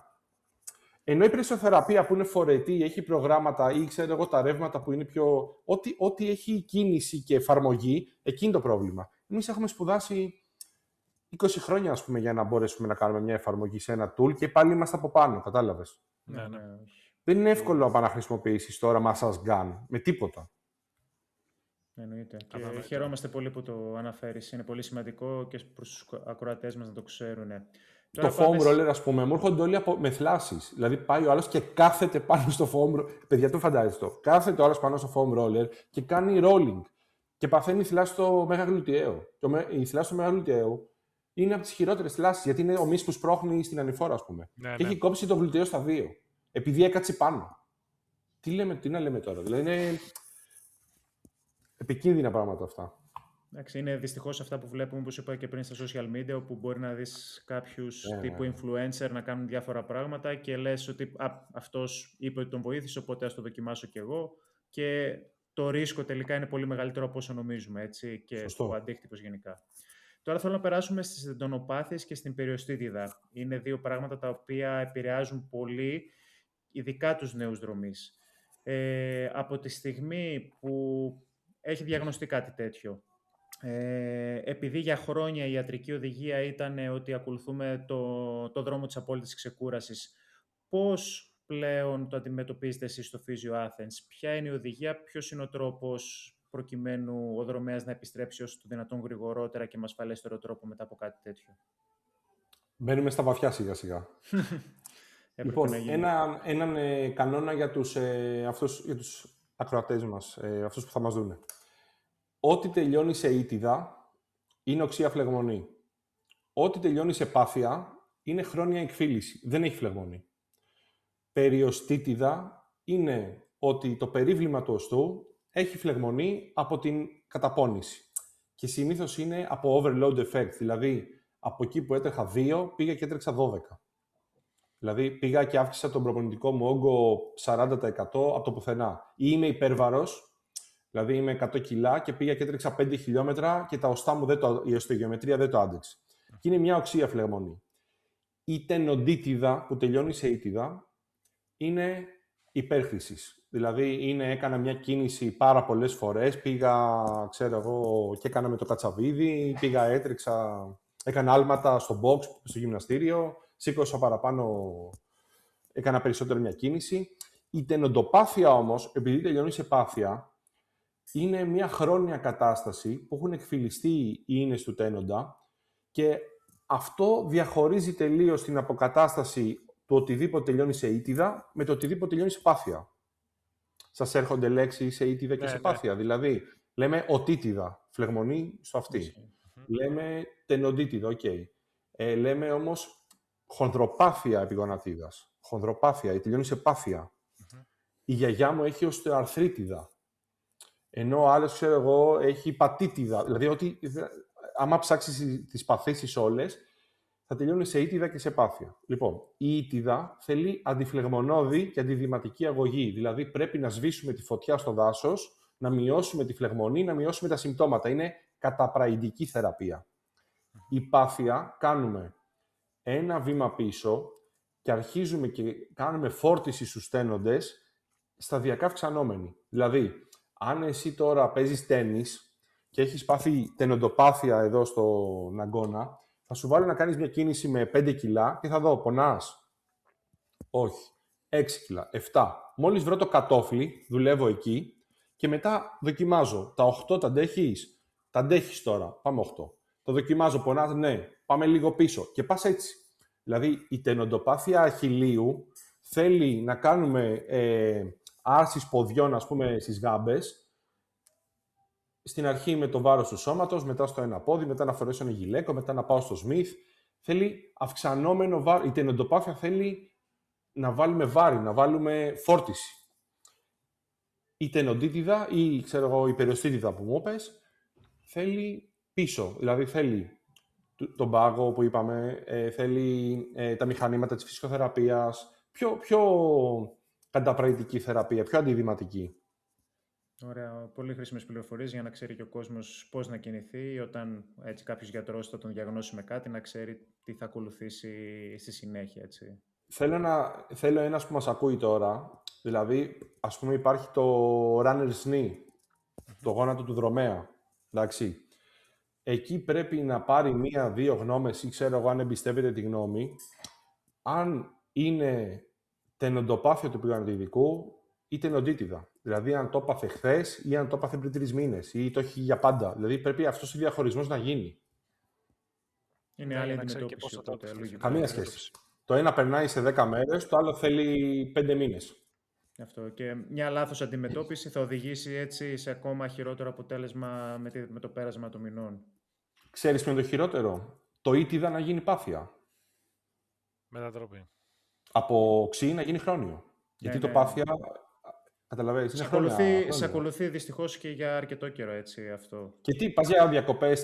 Ενώ η πρεσοθεραπεία που είναι φορετή, έχει προγράμματα ή ξέρω εγώ τα ρεύματα που είναι πιο. Ό,τι έχει κίνηση και εφαρμογή, εκεί είναι το πρόβλημα. Εμείς έχουμε σπουδάσει 20 χρόνια, ας πούμε, για να μπορέσουμε να κάνουμε μια εφαρμογή σε ένα tool και πάλι είμαστε από πάνω, κατάλαβες. Ναι. Δεν είναι εύκολο να χρησιμοποιήσεις τώρα massage gun με τίποτα. Εννοείται. Και χαιρόμαστε πολύ που το αναφέρεις. Είναι πολύ σημαντικό και προς τους ακροατές μας να το ξέρουν. Το foam roller, ας πούμε, μου έρχονται όλοι με θλάσσεις. Δηλαδή, πάει ο άλλος και κάθεται πάνω στο foam roller. Παιδιά, το φαντάζεστε το. Κάθεται ο άλλος πάνω στο foam roller και κάνει rolling. Και παθαίνει θλάση στο μεγαγλουτιαίο. Η θλάση στο μεγαγλουτιαίο είναι από τις χειρότερες θλάσεις, γιατί είναι ο μυς που σπρώχνει στην ανηφόρα, ας πούμε. Ναι, και έχει κόψει το γλουτιαίο στα 2. Επειδή έκατσε πάνω. Τι να λέμε τώρα. Δηλαδή, είναι επικίνδυνα πράγματα αυτά. Εντάξει, είναι δυστυχώς αυτά που βλέπουμε, όπως είπα και πριν, στα social media, όπου μπορεί να δεις κάποιους τύπου influencer να κάνουν διάφορα πράγματα και λες ότι αυτός είπε ότι τον βοήθησε, οπότε ας το δοκιμάσω κι εγώ. Και το ρίσκο τελικά είναι πολύ μεγαλύτερο από όσο νομίζουμε, έτσι, και ο αντίκτυπος γενικά. Τώρα θέλω να περάσουμε στις εντονοπάθειες και στην περιοστίτιδα. Είναι 2 πράγματα τα οποία επηρεάζουν πολύ, ειδικά τους νέους δρομείς. Από τη στιγμή που έχει διαγνωστεί κάτι τέτοιο, επειδή για χρόνια η ιατρική οδηγία ήταν ότι ακολουθούμε το δρόμο της απόλυτης ξεκούρασης, πώς πλέον το αντιμετωπίζετε εσείς στο Physio Athens? Ποια είναι η οδηγία, ποιος είναι ο τρόπος προκειμένου ο δρομέας να επιστρέψει όσο το δυνατόν γρηγορότερα και με ασφαλέστερο τρόπο μετά από κάτι τέτοιο? Μπαίνουμε στα βαθιά σιγά-σιγά. Λοιπόν, έναν κανόνα για τους ακροατές μας, αυτούς που θα μας δούνε. Ό,τι τελειώνει σε ήτιδα είναι οξεία φλεγμονή. Ό,τι τελειώνει σε πάθεια είναι χρόνια εκφύλιση. Δεν έχει φλεγμονή. Περιοστίτιδα είναι ότι το περίβλημα του οστού έχει φλεγμονή από την καταπώνηση. Και συνήθως είναι από overload effect. Δηλαδή, από εκεί που έτρεχα 2, πήγα και έτρεξα 12. Δηλαδή, πήγα και αύξησα τον προπονητικό μου όγκο 40% από το πουθενά. Ή είμαι υπέρβαρος, δηλαδή είμαι 100 κιλά και πήγα και έτρεξα 5 χιλιόμετρα και τα οστά μου, η οστεογεωμετρία δεν το άντεξε. Και είναι μια οξεία φλεγμονή. Η τενοντίτιδα που τελειώνει σε ήτιδα είναι υπέρχρησης. Δηλαδή, έκανα μια κίνηση πάρα πολλές φορές, πήγα, ξέρω εγώ, και έκανα με το κατσαβίδι, πήγα, έτρεξα, έκανα άλματα στο box, στο γυμναστήριο, σήκωσα παραπάνω, έκανα περισσότερο μια κίνηση. Η τενοντοπάθεια όμως, επειδή τελειώνει σε πάθεια, είναι μια χρόνια κατάσταση που έχουν εκφυλιστεί οι ίνες του τένοντα και αυτό διαχωρίζει τελείως την αποκατάσταση του οτιδήποτε τελειώνει σε ήτιδα με το οτιδήποτε τελειώνει σε πάθεια. Σας έρχονται λέξεις σε ήτιδα και σε πάθεια. Δηλαδή, λέμε οτίτιδα, φλεγμονή στο αυτί. Λέμε τενοντίτιδα, οκ. Λέμε όμως χονδροπάθεια επιγονατίδας. Χονδροπάθεια, ή τελειώνει σε πάθεια. Η γιαγιά μου έχει οστεοαρθρίτιδα. Ενώ ο άλλος, ξέρω εγώ, έχει πατήτιδα. Δηλαδή, άμα ψάξεις τις παθήσεις όλες, θα τελειώνει σε ήτιδα και σε πάθεια. Λοιπόν, η ήτιδα θέλει αντιφλεγμονώδη και αντιδυματική αγωγή. Δηλαδή, πρέπει να σβήσουμε τη φωτιά στο δάσος, να μειώσουμε τη φλεγμονή, να μειώσουμε τα συμπτώματα. Είναι καταπραϊντική θεραπεία. Η πάθεια κάνουμε ένα βήμα πίσω και αρχίζουμε και κάνουμε φόρτιση στους τένοντες σταδιακά αυξανόμενη. Δηλαδή, αν εσύ τώρα παίζεις τένις και έχεις πάθει τενοντοπάθεια εδώ στον αγκώνα, θα σου βάλω να κάνεις μια κίνηση με 5 κιλά και θα δω, πονάς? Όχι. 6 κιλά, 7. Μόλις βρω το κατόφλι, δουλεύω εκεί και μετά δοκιμάζω. Τα 8 τα αντέχεις? Τα αντέχεις τώρα. Πάμε 8. Το δοκιμάζω, πονάς? Ναι. Πάμε λίγο πίσω. Και πας έτσι. Δηλαδή, η τενοντοπάθεια αχιλλείου θέλει να κάνουμε άρσεις ποδιών, ας πούμε, στις γάμπες, στην αρχή με το βάρος του σώματος, μετά στο ένα πόδι, μετά να φορέσω ένα γυλαίκο, μετά να πάω στο Σμιθ. Θέλει αυξανόμενο βάρος. Η τενοντοπάθεια θέλει να βάλουμε βάρη, να βάλουμε φόρτιση. Η τενοντίτιδα ή, ξέρω εγώ, η περιοστίτιδα που μου είπες, θέλει πίσω. Δηλαδή θέλει τον πάγο που είπαμε, θέλει τα μηχανήματα της φυσικοθεραπείας, πιο καταπραγητική θεραπεία, πιο αντιδυματική. Ωραία, πολύ χρήσιμες πληροφορίες για να ξέρει και ο κόσμος πώς να κινηθεί όταν έτσι κάποιος γιατρός θα τον διαγνώσει με κάτι, να ξέρει τι θα ακολουθήσει στη συνέχεια, έτσι. Θέλω ένας που μας ακούει τώρα, δηλαδή, ας πούμε, υπάρχει το runner's knee, το γόνατο του δρομέα, εντάξει. Εκεί πρέπει να πάρει 1-2 γνώμες ή ξέρω εγώ αν εμπιστεύεται τη γνώμη, αν είναι τενοντοπάθειο του πηγανοτιδικού ή τενοντίτιδα. Δηλαδή, αν το έπαθε χθες ή αν το έπαθε πριν 3 μήνες ή το έχει για πάντα. Δηλαδή, πρέπει αυτός ο διαχωρισμός να γίνει. Είναι άλλη αντιμετώπιση, οπότε λογικό. Καμία σχέση. Το ένα περνάει σε 10 μέρες, το άλλο θέλει 5 μήνες. Αυτό. Και μια λάθος αντιμετώπιση θα οδηγήσει έτσι σε ακόμα χειρότερο αποτέλεσμα με το πέρασμα των μηνών. Ξέρεις ποιο είναι το χειρότερο? Το ήτιδα να γίνει πάθεια. Μετατροπή. Από οξύ να γίνει χρόνιο. Γιατί το πάθεια, καταλαβαίνεις, είναι χρόνια. Σε ακολουθεί δυστυχώς και για αρκετό καιρό, έτσι, αυτό. Και τι, πας για διακοπές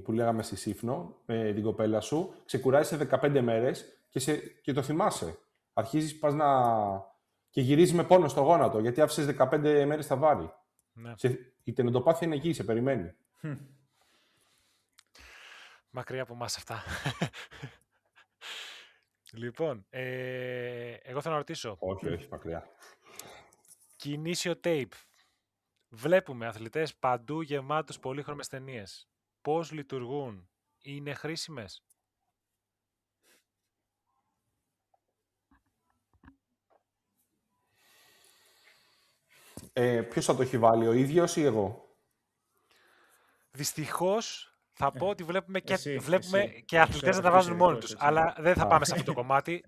που λέγαμε στη Σύφνο, με την κοπέλα σου, ξεκουράζεις σε 15 μέρες και το θυμάσαι. Αρχίζεις, πας και γυρίζεις με πόνο στο γόνατο, γιατί άφησες 15 μέρες στα βάρη. Ναι. Η τενοντοπάθεια είναι εκεί, σε περιμένει. Μακριά από εμάς αυτά. Λοιπόν, εγώ θέλω να ρωτήσω. Όχι, μακριά. Κινήσιο tape. Βλέπουμε αθλητές παντού γεμάτους πολύχρωμες ταινίες. Πώς λειτουργούν? Είναι χρήσιμες? Ποιος θα το έχει βάλει, ο ίδιος ή εγώ? Δυστυχώς θα πω ότι βλέπουμε εσύ. και αθλητές να τα βάζουν μόνοι τους. Αλλά δεν θα πάμε σε αυτό το κομμάτι.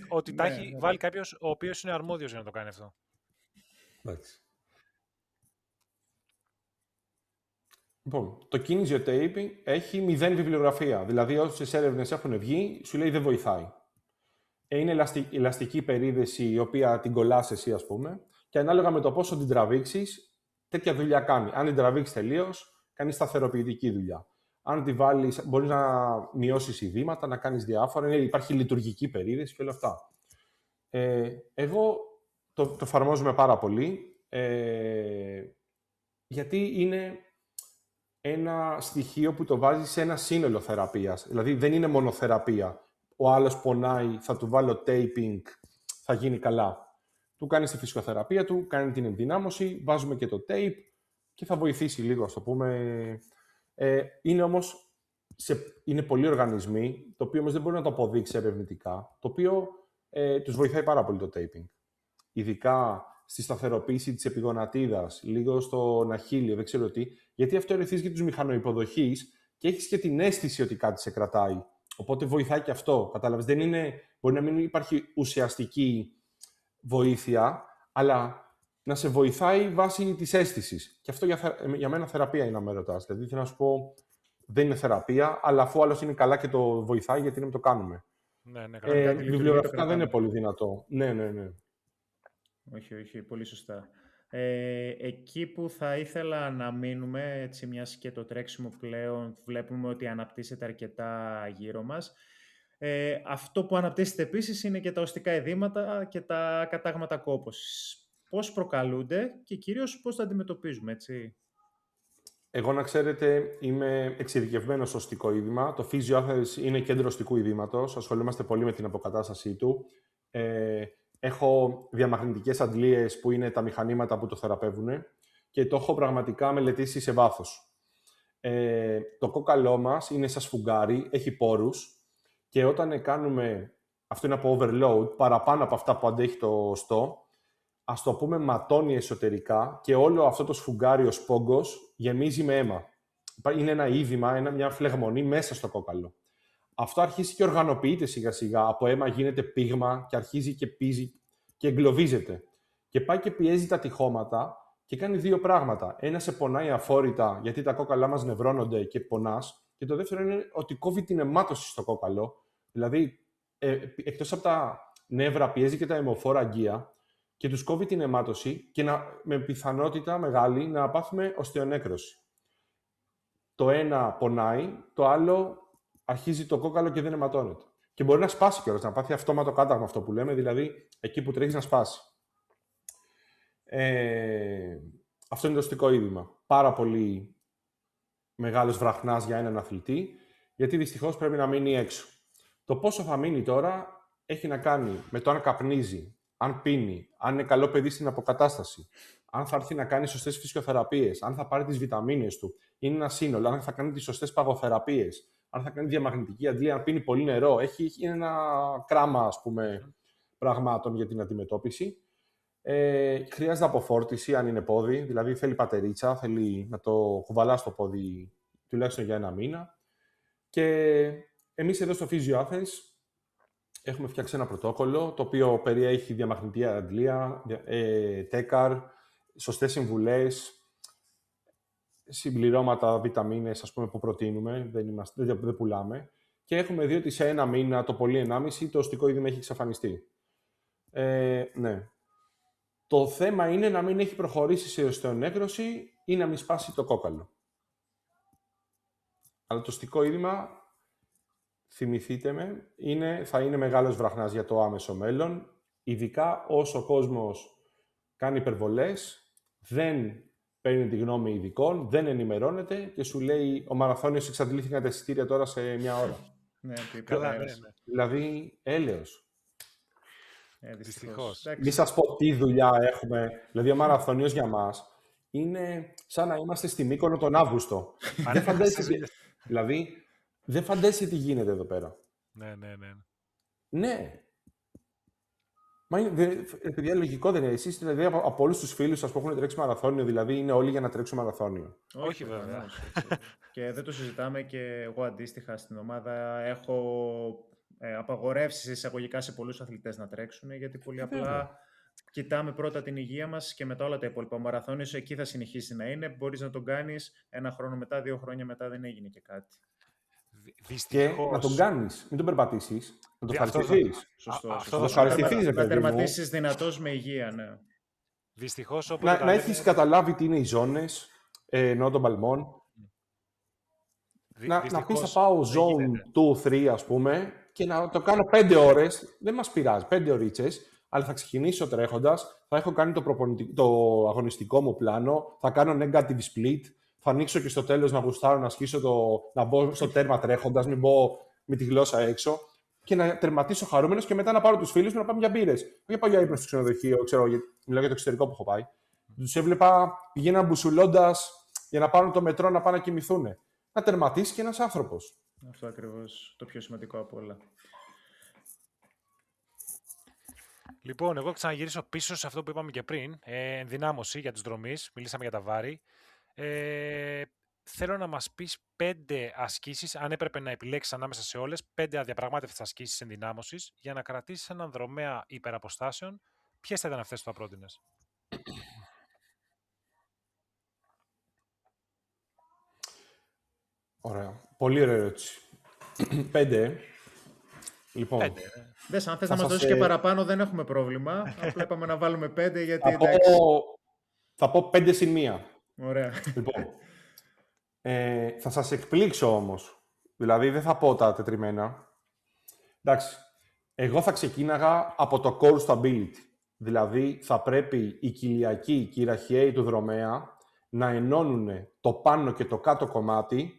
Ότι τα έχει βάλει κάποιος ο οποίος είναι αρμόδιος για να το κάνει αυτό. Εντάξει. Λοιπόν, το kinesio tape έχει 0 βιβλιογραφία. Δηλαδή, όσες έρευνες έχουν βγει, σου λέει δεν βοηθάει. Είναι ελαστική περίδεση, η οποία την κολλάς εσύ, ας πούμε, και ανάλογα με το πόσο την τραβήξεις, τέτοια δουλειά κάνει. Αν την τραβήξεις τελείως, κάνει σταθεροποιητική δουλειά. Αν τη βάλεις, μπορείς να μειώσεις ειδήματα, να κάνεις διάφορα. Υπάρχει λειτουργική περίδεση και όλα αυτά. Εγώ το εφαρμόζουμε πάρα πολύ, γιατί είναι ένα στοιχείο που το βάζει σε ένα σύνολο θεραπείας. Δηλαδή, δεν είναι μόνο θεραπεία. Ο άλλος πονάει, θα του βάλω taping, θα γίνει καλά. Του κάνει τη φυσικοθεραπεία του, κάνει την ενδυνάμωση, βάζουμε και το tape και θα βοηθήσει λίγο, ας το πούμε. Είναι όμως, είναι πολλοί οργανισμοί, το οποίο όμως δεν μπορεί να το αποδείξει ερευνητικά, το οποίο τους βοηθάει πάρα πολύ το taping. Ειδικά στη σταθεροποίηση της επιγονατίδας, λίγο στον αχίλιο, δεν ξέρω τι, γιατί αυτό ρυθμίζει και τους μηχανοϋποδοχείς και έχεις και την αίσθηση ότι κάτι σε κρατάει. Οπότε βοηθάει και αυτό. Κατάλαβες, μπορεί να μην υπάρχει ουσιαστική βοήθεια, αλλά να σε βοηθάει βάσει της αίσθησης. Και αυτό για μένα θεραπεία είναι, αν με ρωτάς. Δηλαδή, θέλω να σου πω, δεν είναι θεραπεία, αλλά αφού άλλος είναι καλά και το βοηθάει, γιατί να μην το κάνουμε. Ναι, βιβλιογραφικά δεν είναι πολύ δυνατό. Ναι. Όχι, πολύ σωστά. Εκεί που θα ήθελα να μείνουμε, έτσι, μιας και το τρέξιμο πλέον βλέπουμε ότι αναπτύσσεται αρκετά γύρω μας. Αυτό που αναπτύσσεται επίσης είναι και τα οστικά ειδήματα και τα κατάγματα κόπωσης. Πώς προκαλούνται και κυρίως πώς τα αντιμετωπίζουμε, έτσι? Εγώ, να ξέρετε, είμαι εξειδικευμένος στο οστικό είδημα. Το Physio Athens είναι κέντρο οστικού ειδήματος. Ασχολούμαστε πολύ με την αποκατάστασή του. Έχω διαμαγνητικές αντλίες που είναι τα μηχανήματα που το θεραπεύουν και το έχω πραγματικά μελετήσει σε βάθος. Το κόκαλό μας είναι σαν σφουγγάρι, έχει πόρους και όταν κάνουμε, αυτό είναι από overload, παραπάνω από αυτά που αντέχει το οστό, ας το πούμε ματώνει εσωτερικά και όλο αυτό το σφουγγάρι, ο σπόγκος, γεμίζει με αίμα. Είναι ένα είδημα, μια φλεγμονή μέσα στο κόκαλο. Αυτό αρχίζει και οργανοποιείται σιγά-σιγά. Από αίμα γίνεται πείγμα και αρχίζει και πίζει και εγκλωβίζεται. Και πάει και πιέζει τα τυχώματα και κάνει δύο πράγματα. Ένα, σε πονάει αφόρητα, γιατί τα κόκαλά μας νευρώνονται και πονάς. Και το δεύτερο είναι ότι κόβει την αιμάτωση στο κόκαλο. Δηλαδή, εκτός από τα νεύρα, πιέζει και τα αιμοφόρα αγκία και τους κόβει την αιμάτωση και με πιθανότητα μεγάλη να πάθουμε οστεονέκρωση. Το ένα πονάει, το άλλο αρχίζει το κόκαλο και δεν αιματώνεται. Και μπορεί να σπάσει κιόλας, να πάθει αυτόματο κάταγμα αυτό που λέμε, δηλαδή εκεί που τρέχεις να σπάσει. Αυτό είναι το οστικό είδημα. Πάρα πολύ μεγάλος βραχνάς για έναν αθλητή, γιατί δυστυχώς πρέπει να μείνει έξω. Το πόσο θα μείνει τώρα έχει να κάνει με το αν καπνίζει, αν πίνει, αν είναι καλό παιδί στην αποκατάσταση, αν θα έρθει να κάνει σωστές φυσιοθεραπείες, αν θα πάρει τις βιταμίνες του, είναι ένα σύνολο, αν θα κάνει τις σωστές παγοθεραπείες, αν θα κάνει διαμαγνητική αντλία, αν πίνει πολύ νερό. Έχει ένα κράμα, ας πούμε, πραγμάτων για την αντιμετώπιση. Χρειάζεται αποφόρτιση, αν είναι πόδι, δηλαδή θέλει πατερίτσα, θέλει να το κουβαλά στο πόδι τουλάχιστον για 1 μήνα. Και εμείς εδώ στο Physio Athens έχουμε φτιάξει ένα πρωτόκολλο, το οποίο περιέχει διαμαγνητική αντλία, τέκαρ, σωστές συμβουλές, συμπληρώματα, βιταμίνες, ας πούμε, που προτείνουμε, δεν πουλάμε. Και έχουμε δει ότι σε 1 μήνα, το πολύ 1,5, το οστικό είδημα έχει εξαφανιστεί. Ναι. Το θέμα είναι να μην έχει προχωρήσει σε οστεονέκρωση ή να μην σπάσει το κόκαλο. Αλλά το οστικό είδημα, θυμηθείτε με, θα είναι μεγάλος βραχνάς για το άμεσο μέλλον, ειδικά όσο ο κόσμος κάνει υπερβολές, δεν παίρνει τη γνώμη ειδικών, δεν ενημερώνεται και σου λέει ο μαραθώνιος εξαντλήθηκαν τα εισιτήρια τώρα σε 1 ώρα. Ναι, δηλαδή, έλεος. Δυστυχώς. Μη σας πω τι δουλειά έχουμε. Δηλαδή, ο μαραθώνιος για μας είναι σαν να είμαστε στη Μύκονο τον Αύγουστο. Δηλαδή, δεν φαντάζεσαι τι γίνεται εδώ πέρα. Ναι. Μα παιδιά, λογικό δεν είναι. Εσείς, δηλαδή, από όλους τους φίλους σας που έχουν τρέξει μαραθώνιο, δηλαδή, είναι όλοι για να τρέξουν μαραθώνιο. Όχι, βέβαια. Και δεν το συζητάμε και εγώ αντίστοιχα στην ομάδα έχω απαγορεύσεις εισαγωγικά σε πολλούς αθλητές να τρέξουν, γιατί πολύ απλά κοιτάμε πρώτα την υγεία μας και μετά όλα τα υπόλοιπα. Ο μαραθώνιος εκεί θα συνεχίσει να είναι. Μπορείς να τον κάνεις 1 χρόνο μετά, 2 χρόνια μετά, δεν έγινε και κάτι. Και να τον κάνεις, μην τον περπατήσεις, να τον ευχαριστηθείς. Να τερματίσεις δυνατός με υγεία, ναι. Δυστυχώς, να έχεις καταλάβει τι είναι οι ζώνες, εννοώ των παλμών. Να πεις θα πάω zone 2-3, ας πούμε, και να το κάνω 5 ώρες, δεν μας πειράζει, 5 ωρίτσες, αλλά θα ξεκινήσω τρέχοντας, θα έχω κάνει το αγωνιστικό μου πλάνο, θα κάνω negative split, θα ανοίξω και στο τέλος να γουστάρω, να σκίσω να μπω στο τέρμα τρέχοντας, μην μπω με τη γλώσσα έξω και να τερματίσω χαρούμενος και μετά να πάρω τους φίλους μου να πάμε για μπύρες. Όχι πάω για ύπνο στο ξενοδοχείο, μιλάω για το εξωτερικό που έχω πάει. Τους έβλεπα, πηγαίναν μπουσουλώντας για να πάρουν το μετρό να πάνε να κοιμηθούν. Να τερματίσει και ένας άνθρωπος. Αυτό ακριβώς το πιο σημαντικό από όλα. Λοιπόν, εγώ ξαναγυρίσω πίσω σε αυτό που είπαμε και πριν. Ενδυνάμωση για τους δρομείς. Μιλήσαμε για τα βάρη. Θέλω να μας πεις 5 ασκήσεις, αν έπρεπε να επιλέξεις ανάμεσα σε όλες, 5 αδιαπραγμάτευτες ασκήσεις ενδυνάμωσης για να κρατήσεις έναν δρομέα υπεραποστάσεων. Ποιες θα ήταν αυτές που θα πρότεινες? Ωραία. Πολύ ωραία ερώτηση. 5. Λοιπόν, 5. Δες, αν θες να μας δώσεις και παραπάνω, δεν έχουμε πρόβλημα. Απλά είπαμε να βάλουμε 5, γιατί θα πω 5 συν 1. Ωραία. Λοιπόν, θα σας εκπλήξω όμως. Δηλαδή, δεν θα πω τα τετριμένα. Εντάξει, εγώ θα ξεκίναγα από το core stability. Δηλαδή, θα πρέπει οι κοιλιακοί και οι ραχιαίοι του δρομέα να ενώνουν το πάνω και το κάτω κομμάτι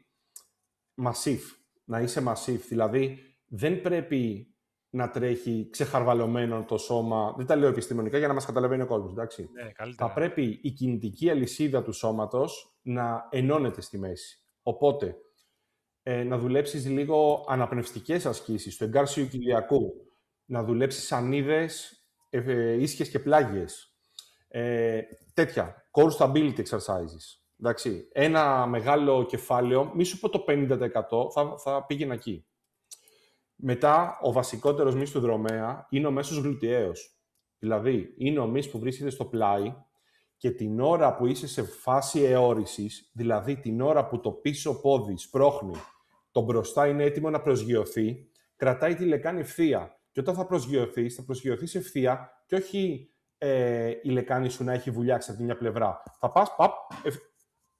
massive, να είσαι massive. Δηλαδή, δεν πρέπει να τρέχει ξεχαρβαλωμένο το σώμα. Δεν τα λέω επιστημονικά για να μας καταλαβαίνει ο κόσμος, εντάξει. Ναι, θα πρέπει η κινητική αλυσίδα του σώματος να ενώνεται στη μέση. Οπότε, να δουλέψεις λίγο αναπνευστικές ασκήσεις του εγκάρσιου κοιλιακού, να δουλέψεις σανίδες, ίσχυες και πλάγιες. Τέτοια, core stability exercises. Εντάξει, ένα μεγάλο κεφάλαιο, μη σου πω το 50%, θα πήγαινε εκεί. Μετά, ο βασικότερος μυς του δρομέα είναι ο μέσος γλουτιαίος. Δηλαδή, είναι ο μυς που βρίσκεται στο πλάι και την ώρα που είσαι σε φάση αιώρησης, δηλαδή την ώρα που το πίσω πόδι σπρώχνει, το μπροστά είναι έτοιμο να προσγειωθεί, κρατάει τη λεκάνη ευθεία. Και όταν θα προσγειωθείς ευθεία και όχι η λεκάνη σου να έχει βουλιάξει από τη μια πλευρά. Θα πας,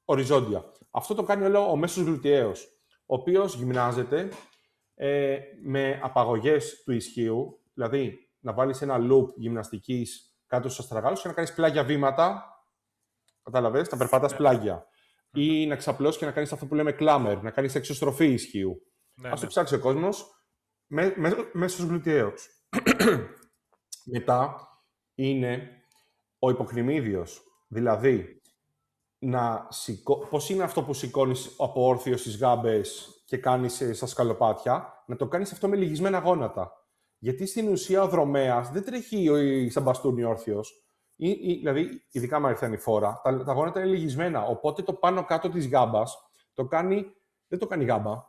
οριζόντια. Αυτό το κάνει όλο ο μέσος γλουτιαίος, ο οποίος γυμνάζεται με απαγωγές του ισχύου, δηλαδή να βάλεις ένα loop γυμναστικής κάτω στους αστραγάλους και να κάνεις πλάγια βήματα, κατάλαβες, να περπατάς πλάγια. Ή να ξαπλώσεις και να κάνεις αυτό που λέμε clamber, να κάνεις εξωστροφή ισχύου. Ας το ψάξει ο κόσμος μέσω στους γλουτιαίους. Μετά είναι ο υποκνημίδιος, δηλαδή πώς είναι αυτό που σηκώνεις από όρθιο στις γάμπες και κάνεις στα σκαλοπάτια, να το κάνεις αυτό με λυγισμένα γόνατα. Γιατί στην ουσία ο δρομέας δεν τρέχει σαν μπαστούνι όρθιος, δηλαδή ειδικά με ήρθαν η φόρα, τα γόνατα είναι λυγισμένα, οπότε το πάνω κάτω της γάμπας δεν το κάνει γάμπα,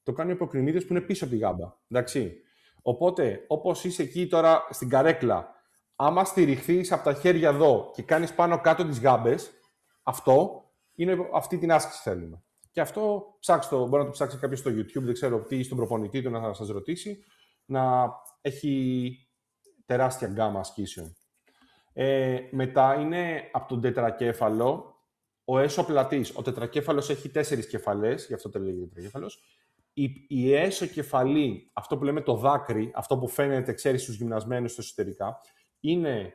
το κάνει ο υποκνημίδιος που είναι πίσω από τη γάμπα. Εντάξει. Οπότε, όπως είσαι εκεί τώρα στην καρέκλα, άμα στηριχθείς από τα χέρια εδώ και κάνεις πάνω κάτω τις γάμπες, αυτή την άσκηση θέλουμε. Και αυτό μπορεί να το ψάξει κάποιος στο YouTube, δεν ξέρω τι, στον προπονητή του να σας ρωτήσει, να έχει τεράστια γκάμα ασκήσεων. Μετά είναι από τον τετρακέφαλο ο έσω-πλατής. Ο τετρακέφαλος έχει 4 κεφαλές, γι' αυτό το λέγεται τετρακέφαλος. Η έσω-κεφαλή, αυτό που λέμε το δάκρυ, αυτό που φαίνεται, ξέρεις, στους γυμνασμένους εσωτερικά, είναι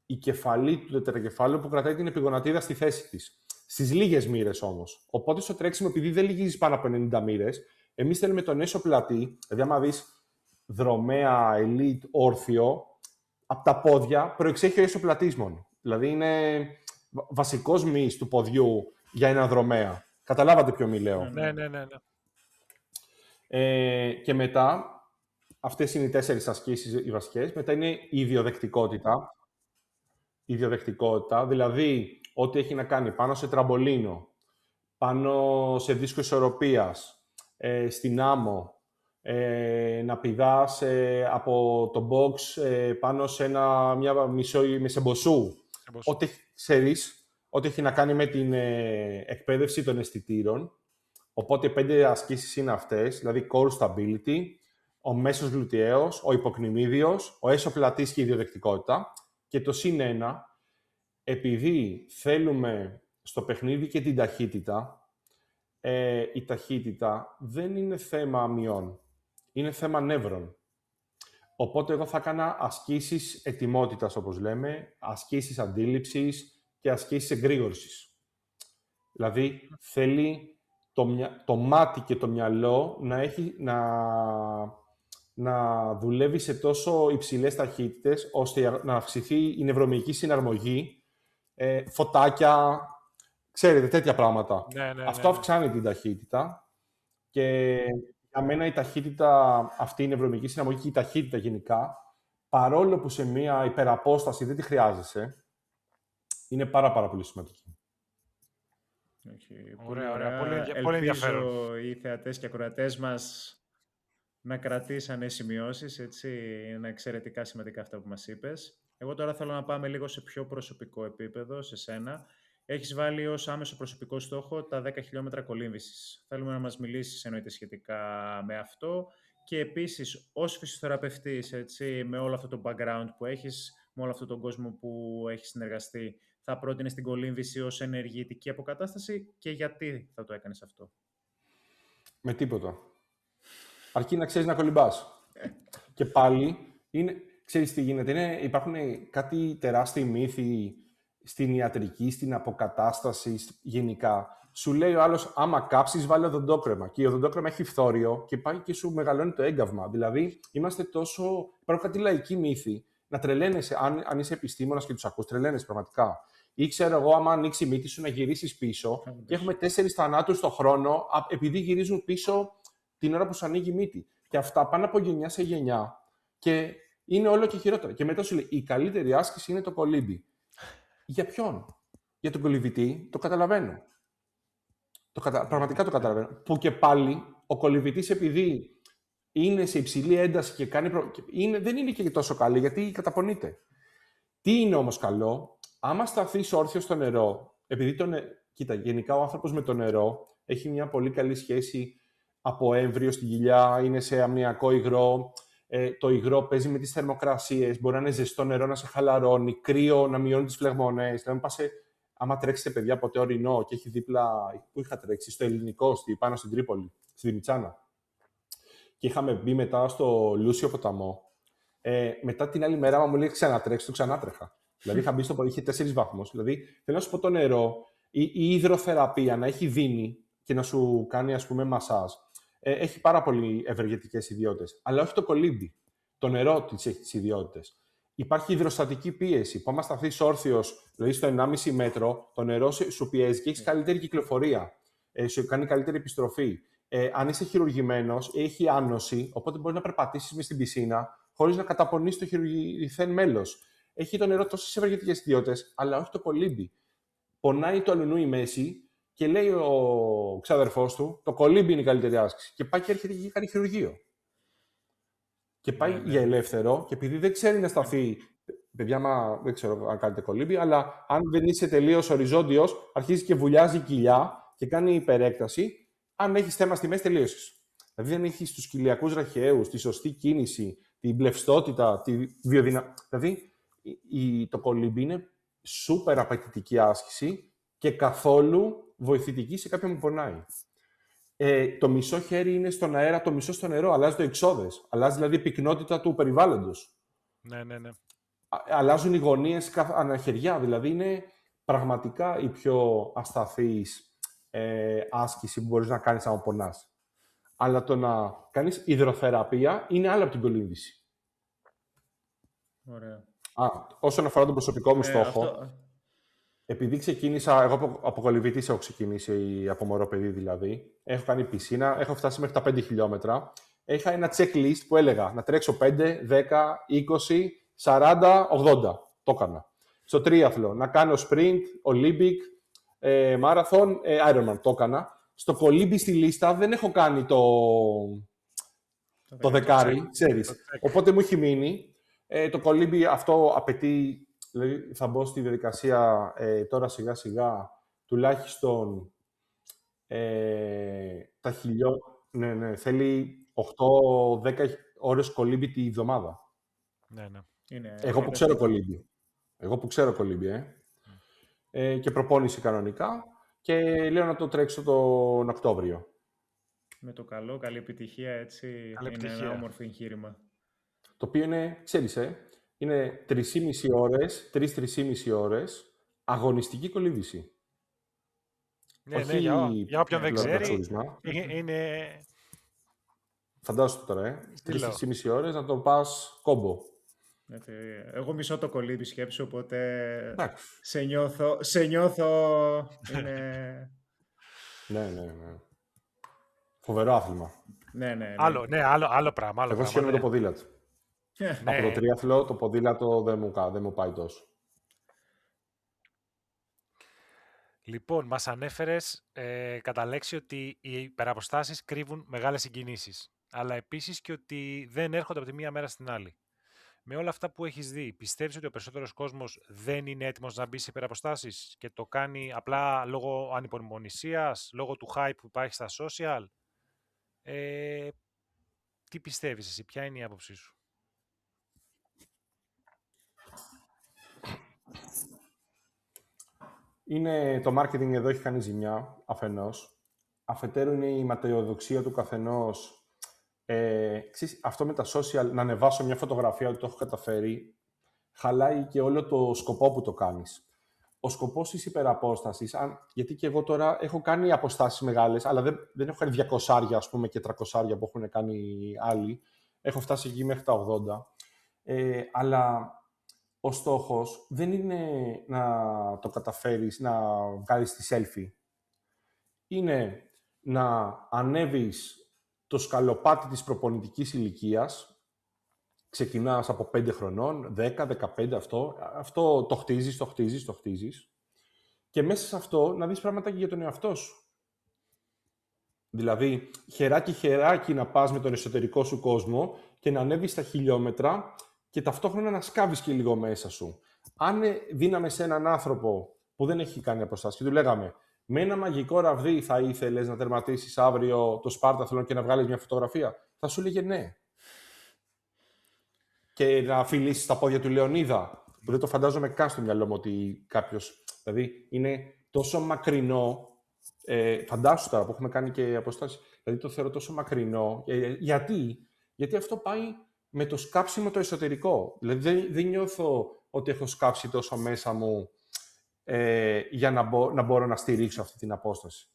η κεφαλή του τετρακεφάλου που κρατάει την επιγονατίδα στη θέση της. Στις λίγες μοίρες όμως. Οπότε στο τρέξιμο, επειδή δεν λυγίζεις πάνω από 90 μοίρες, εμείς θέλουμε τον έσω-πλατή, δηλαδή άμα δεις δρομέα, elite, όρθιο, από τα πόδια προεξέχει ο έσω-πλατής μόνο. Δηλαδή είναι βασικός μυς του ποδιού για ένα δρομέα. Καταλάβατε ποιο μιλέω. Ναι. Και μετά, αυτές είναι οι 4 ασκήσεις οι βασικές. Μετά είναι η ιδιοδεκτικότητα. Δηλαδή ό,τι έχει να κάνει πάνω σε τραμπολίνο, πάνω σε δίσκο ισορροπίας, στην άμμο, να πηδάς από το box πάνω σε μια μισεμποσού. Ό,τι ξέρεις, ό,τι έχει να κάνει με την εκπαίδευση των αισθητήρων. Οπότε 5 ασκήσεις είναι αυτές, δηλαδή core stability, ο μέσος γλουτιαίος, ο υποκνημίδιος, ο έσω-πλατής και η ιδιοδεκτικότητα. Και το +1, επειδή θέλουμε στο παιχνίδι και την ταχύτητα, η ταχύτητα δεν είναι θέμα αμοιών, είναι θέμα νεύρων. Οπότε εδώ θα έκανα ασκήσεις ετοιμότητας, όπως λέμε, ασκήσεις αντίληψης και ασκήσεις εγρήγορσης. Δηλαδή, θέλει το μάτι και το μυαλό να δουλεύει σε τόσο υψηλές ταχύτητες, ώστε να αυξηθεί η νευρομυϊκή συναρμογή, φωτάκια, ξέρετε, τέτοια πράγματα. Αυτό αυξάνει την ταχύτητα και για μένα η ταχύτητα, αυτή η νευρομυϊκή συναρμογή και η ταχύτητα γενικά, παρόλο που σε μία υπεραπόσταση δεν τη χρειάζεσαι, είναι πάρα πολύ σημαντική. Ωραία. Πολύ ενδιαφέρον. Ελπίζω οι θεατές και ακροατές μας να κρατήσανε σημειώσεις, έτσι, είναι εξαιρετικά σημαντικά αυτά που μας είπες. Εγώ τώρα θέλω να πάμε λίγο σε πιο προσωπικό επίπεδο, σε σένα. Έχεις βάλει ως άμεσο προσωπικό στόχο τα 10 χιλιόμετρα κολύμβησης. Θέλουμε να μας μιλήσεις, εννοείται, σχετικά με αυτό. Και επίσης, ως φυσιοθεραπευτής, έτσι, με όλο αυτό το background που έχεις, με όλο αυτόν τον κόσμο που έχεις συνεργαστεί, θα πρότεινες την κολύμβηση ως ενεργητική αποκατάσταση και γιατί θα το έκανες αυτό? Με τίποτα. Αρκεί να ξέρεις να κολυμπάς. Και πάλι, ξέρεις τι γίνεται, υπάρχουν κάτι τεράστιοι μύθοι στην ιατρική, στην αποκατάσταση, γενικά. Σου λέει ο άλλος, άμα κάψεις, βάλε οδοντόκρεμα. Και η οδοντόκρεμα έχει φθόριο και πάει και σου μεγαλώνει το έγκαυμα. Δηλαδή, υπάρχουν κάτι λαϊκοί μύθοι. Να τρελαίνεσαι, αν είσαι επιστήμονας και τους ακούς, τρελαίνεσαι πραγματικά. Ή ξέρω εγώ, άμα ανοίξει η μύτη σου, να γυρίσεις πίσω. Και έχουμε 4 θανάτους το χρόνο, επειδή γυρίζουν πίσω την ώρα που σου ανοίγει η μύτη. Και αυτά πάνε από γενιά σε γενιά. Και είναι όλο και χειρότερα. Και μετά σου λέει, η καλύτερη άσκηση είναι το κολύμπι. Για ποιον? Για τον κολυμβητή, το καταλαβαίνω. Πραγματικά το καταλαβαίνω. Που και πάλι ο κολυμβητής, επειδή είναι σε υψηλή ένταση και κάνει. Δεν είναι και τόσο καλή, γιατί καταπονείται. Τι είναι όμως καλό? Άμα σταθείς όρθιο στο νερό, επειδή κοίτα, γενικά ο άνθρωπος με το νερό έχει μια πολύ καλή σχέση από έμβριο στην κοιλιά, είναι σε αμνιακό υγρό. Το υγρό παίζει με τις θερμοκρασίες. Μπορεί να είναι ζεστό νερό να σε χαλαρώνει, κρύο να μειώνει τις φλεγμονές. Δηλαδή, άμα τρέξετε, παιδιά, ποτέ ορεινό και έχει δίπλα. Πού είχα τρέξει? Στο Ελληνικό, πάνω στην Τρίπολη, στη Δημητσάνα. και είχαμε μπει μετά στο Λούσιο ποταμό, μετά την άλλη μέρα, μου λέει ξανατρέξει, το ξανάτρεχα. Δηλαδή είχα μπει στο ποτάμι, είχε 4 βαθμούς. Δηλαδή θέλω να σου πω το νερό, η υδροθεραπεία να έχει δίνει και να σου κάνει, ας πούμε, μασάζ, έχει πάρα πολύ ευεργετικές ιδιότητες. Αλλά όχι το κολύμπι. Το νερό της έχει τις ιδιότητες. Υπάρχει υδροστατική πίεση. Που άμα σταθείς όρθιος, δηλαδή στο 1,5 μέτρο, το νερό σου πιέζει και έχεις καλύτερη κυκλοφορία. Σου κάνει καλύτερη επιστροφή. Αν είσαι χειρουργημένος, έχει άνοση, οπότε μπορεί να περπατήσεις μες στην πισίνα χωρίς να καταπονείς το χειρουργηθέν μέλος. Έχει το νερό τόσες ευεργετικές ιδιότητες, αλλά όχι το κολύμπι. Πονάει το αλουνού η μέση και λέει ο ξαδερφός του: το κολύμπι είναι η καλύτερη άσκηση. Και πάει και έρχεται και κάνει χειρουργείο. Και πάει για ελεύθερο, και επειδή δεν ξέρει να σταθεί. Παιδιά, δεν ξέρω αν κάνετε κολύμπι, αλλά αν δεν είσαι τελείως οριζόντιος, αρχίζει και βουλιάζει η κοιλιά και κάνει υπερέκταση. Αν έχει θέμα στη μέση, τελείωσες. Δηλαδή, δεν έχει τους κοιλιακούς ραχαίους, τη σωστή κίνηση, την πλευστότητα, τη βιοδυναμία. Δηλαδή, το κολύμπι είναι σούπερ απαιτητική άσκηση και καθόλου βοηθητική σε κάποιον που πονάει. Το μισό χέρι είναι στον αέρα, το μισό στο νερό. Αλλάζει το εξώδες. Αλλάζει δηλαδή η πυκνότητα του περιβάλλοντος. Ναι. Αλλάζουν οι γωνίες αναχεριά. Δηλαδή είναι πραγματικά η πιο ασταθής άσκηση που μπορείς να κάνεις αν πονάς. Αλλά το να κάνεις υδροθεραπεία είναι άλλο από την κολύμβηση. Ωραία. Όσον αφορά τον προσωπικό μου στόχο, επειδή ξεκίνησα, εγώ από κολυμβητής έχω ξεκινήσει από μωρό παιδί δηλαδή, έχω κάνει πισίνα, έχω φτάσει μέχρι τα 5 χιλιόμετρα, είχα ένα checklist που έλεγα να τρέξω 5, 10, 20, 40, 80. Το έκανα. Στο τρίαθλο, να κάνω sprint, Olympic, marathon, Ironman. Το έκανα. Στο κολύμπι στη λίστα δεν έχω κάνει το δεκάρι, ξέρεις. Οπότε μου έχει μείνει. Το κολύμπι αυτό απαιτεί, δηλαδή θα μπω στη διαδικασία τώρα σιγά σιγά, τουλάχιστον τα ναι, θέλει 8-10 ώρες κολύμπι τη εβδομάδα. Ναι. Εγώ που ξέρω κολύμπι, και προπόνηση κανονικά και λέω να το τρέξω τον Οκτώβριο. Με το καλό, καλή επιτυχία, έτσι. Είναι ένα όμορφο εγχείρημα. Το οποίο είναι, ξέρεις, είναι 3,5 ώρες αγωνιστική κολύμβηση. Ναι, για όποιον δεν ξέρει, είναι... Φαντάσου τώρα, 3,5 ώρες να το πας κόμπο. Εγώ μισώ το κολύμπι, σκέψου, οπότε σε νιώθω, είναι... Ναι. Φοβερό άθλημα. Ναι. Άλλο πράγμα. Εγώ σχένω με το ποδήλατο. Από το τρίαθλο, το ποδήλατο δεν μου πάει τόσο. Λοιπόν, μας ανέφερες κατά λέξη ότι οι υπεραποστάσεις κρύβουν μεγάλες συγκινήσεις, αλλά επίσης και ότι δεν έρχονται από τη μία μέρα στην άλλη. Με όλα αυτά που έχεις δει, πιστεύεις ότι ο περισσότερος κόσμος δεν είναι έτοιμος να μπει σε υπεραποστάσεις και το κάνει απλά λόγω ανυπομονησίας, λόγω του hype που υπάρχει στα social? Τι πιστεύεις εσύ, ποια είναι η άποψή σου? Το marketing εδώ έχει κάνει ζημιά, αφενός. Αφετέρου είναι η ματαιοδοξία του καθενός. Αυτό με τα social, να ανεβάσω μια φωτογραφία ότι το έχω καταφέρει, χαλάει και όλο το σκοπό που το κάνεις. Ο σκοπός της υπεραπόστασης, γιατί και εγώ τώρα έχω κάνει αποστάσεις μεγάλες, αλλά δεν έχω κάνει 200, ας πούμε, και 300 που έχουν κάνει άλλοι. Έχω φτάσει εκεί μέχρι τα 80. Αλλά ο στόχος δεν είναι να το καταφέρεις, να βγάλεις τη selfie. Είναι να ανέβεις το σκαλοπάτι της προπονητικής ηλικίας. Ξεκινάς από 5 χρονών, 10, 15, αυτό το χτίζεις. Και μέσα σε αυτό να δεις πράγματα και για τον εαυτό σου. Δηλαδή, χεράκι να πας με τον εσωτερικό σου κόσμο και να ανέβεις τα χιλιόμετρα και ταυτόχρονα να σκάβεις και λίγο μέσα σου. Αν δίναμε σε έναν άνθρωπο που δεν έχει κάνει αποστάσεις και του λέγαμε με ένα μαγικό ραβδί θα ήθελες να τερματίσεις αύριο το Σπάρταθλον και να βγάλεις μια φωτογραφία, θα σου λέγε ναι. Και να φιλήσεις τα πόδια του Λεωνίδα, που δεν το φαντάζομαι καν στο μυαλό μου ότι κάποιος... Δηλαδή, είναι τόσο μακρινό, φαντάσου τώρα που έχουμε κάνει και αποστάσεις, Δηλαδή το θεωρώ τόσο μακρινό. Γιατί αυτό πάει με το σκάψιμο το εσωτερικό. Δηλαδή δεν νιώθω ότι έχω σκάψει τόσο μέσα μου για να μπορώ να στηρίξω αυτή την απόσταση.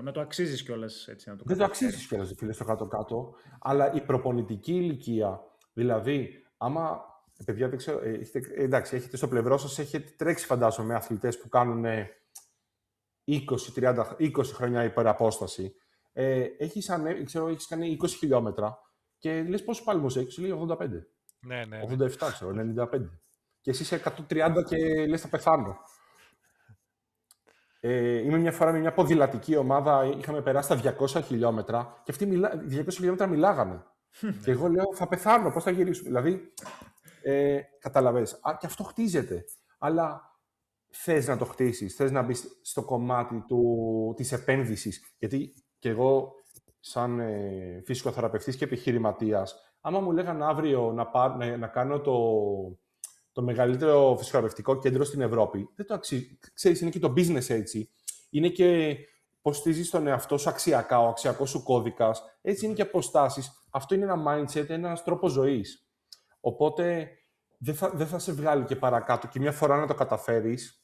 Να το αξίζεις κιόλας έτσι. Να το δεν το αξίζεις κιόλας, φίλε, στο κάτω-κάτω. Αλλά η προπονητική ηλικία, δηλαδή, άμα, παιδιά, δεν ξέρω, εντάξει, έχετε στο πλευρό σας, έχετε τρέξει, φαντάζομαι, αθλητές που κάνουν 20 χρόνια υπεραπόσταση. Έχεις κάνει 20 χιλιόμετρα και λες πόσο πάλμος έχεις, λέει 85. Ναι. 87, ξέρω, 95. Και εσύ είσαι 130 και λες θα πεθάνω. Είμαι μια φορά με μια ποδηλατική ομάδα, είχαμε περάσει τα 200 χιλιόμετρα και αυτοί 200 χιλιόμετρα μιλάγανε. Και εγώ λέω θα πεθάνω, πώς θα γυρίσουμε. Δηλαδή, καταλαβαίνεις. Και αυτό χτίζεται. Αλλά θες να το χτίσεις, θες να μπεις στο κομμάτι της επένδυσης. Γιατί και εγώ, σαν φυσικοθεραπευτής και επιχειρηματίας, άμα μου λέγανε αύριο να κάνω το μεγαλύτερο φυσικοθεραπευτικό κέντρο στην Ευρώπη, δεν το αξίζει. Ξέρεις, είναι και το business έτσι. Είναι και πώς στήσεις τον εαυτό σου αξιακά, ο αξιακός σου κώδικας. Έτσι είναι και αποστάσεις. Αυτό είναι ένα mindset, ένας τρόπος ζωής. Οπότε δεν θα σε βγάλει και παρακάτω. Και μια φορά να το καταφέρεις,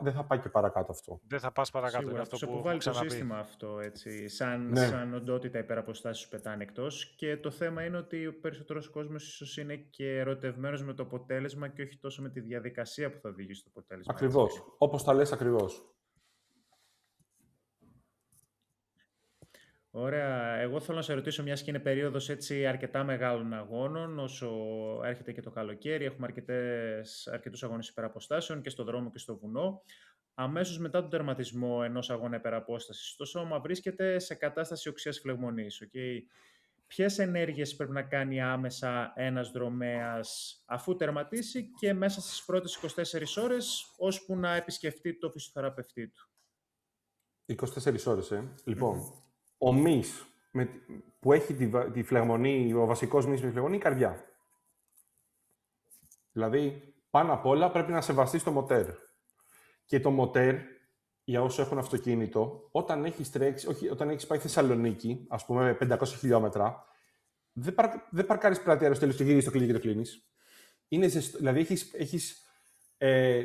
δεν θα πάει και παρακάτω αυτό. Δεν θα πας παρακάτω. Σίγουρα, αυτό σου που αποβάλλει το ξαναπεί. σύστημα αυτό, έτσι, σαν οντότητα υπεραποστάσεις σου πετάνε εκτός. Και το θέμα είναι ότι ο περισσότερος κόσμος ίσως είναι και ερωτευμένος με το αποτέλεσμα και όχι τόσο με τη διαδικασία που θα οδηγήσει στο αποτέλεσμα. Ακριβώς. Έτσι. Όπως τα λες ακριβώς. Ωραία. Εγώ θέλω να σε ρωτήσω, μιας και είναι περίοδος έτσι αρκετά μεγάλων αγώνων, όσο έρχεται και το καλοκαίρι, έχουμε αρκετούς αγώνες υπεραποστάσεων και στο δρόμο και στο βουνό. Αμέσως μετά τον τερματισμό ενός αγώνα υπεραπόστασης, το σώμα βρίσκεται σε κατάσταση οξείας φλεγμονής. Okay? Ποιες ενέργειες πρέπει να κάνει άμεσα ένας δρομέας αφού τερματίσει και μέσα στις πρώτες 24 ώρες, ώσπου να επισκεφτεί το φυσιοθεραπευτή του? 24 ώρες, Λοιπόν, ο μυς που έχει τη φλεγμονή, ο βασικός μυς με τη φλεγμονή, η καρδιά. Δηλαδή, πάνω απ' όλα πρέπει να σεβαστείς το μοτέρ. Και το μοτέρ, για όσους έχουν αυτοκίνητο, όταν έχεις πάει Θεσσαλονίκη, ας πούμε, 500 χιλιόμετρα, δεν παρκάρεις πλατεία αεροστέλους, το γυρίζεις, το κλείνει και το κλείνεις. Είναι ζεστό, δηλαδή, έχεις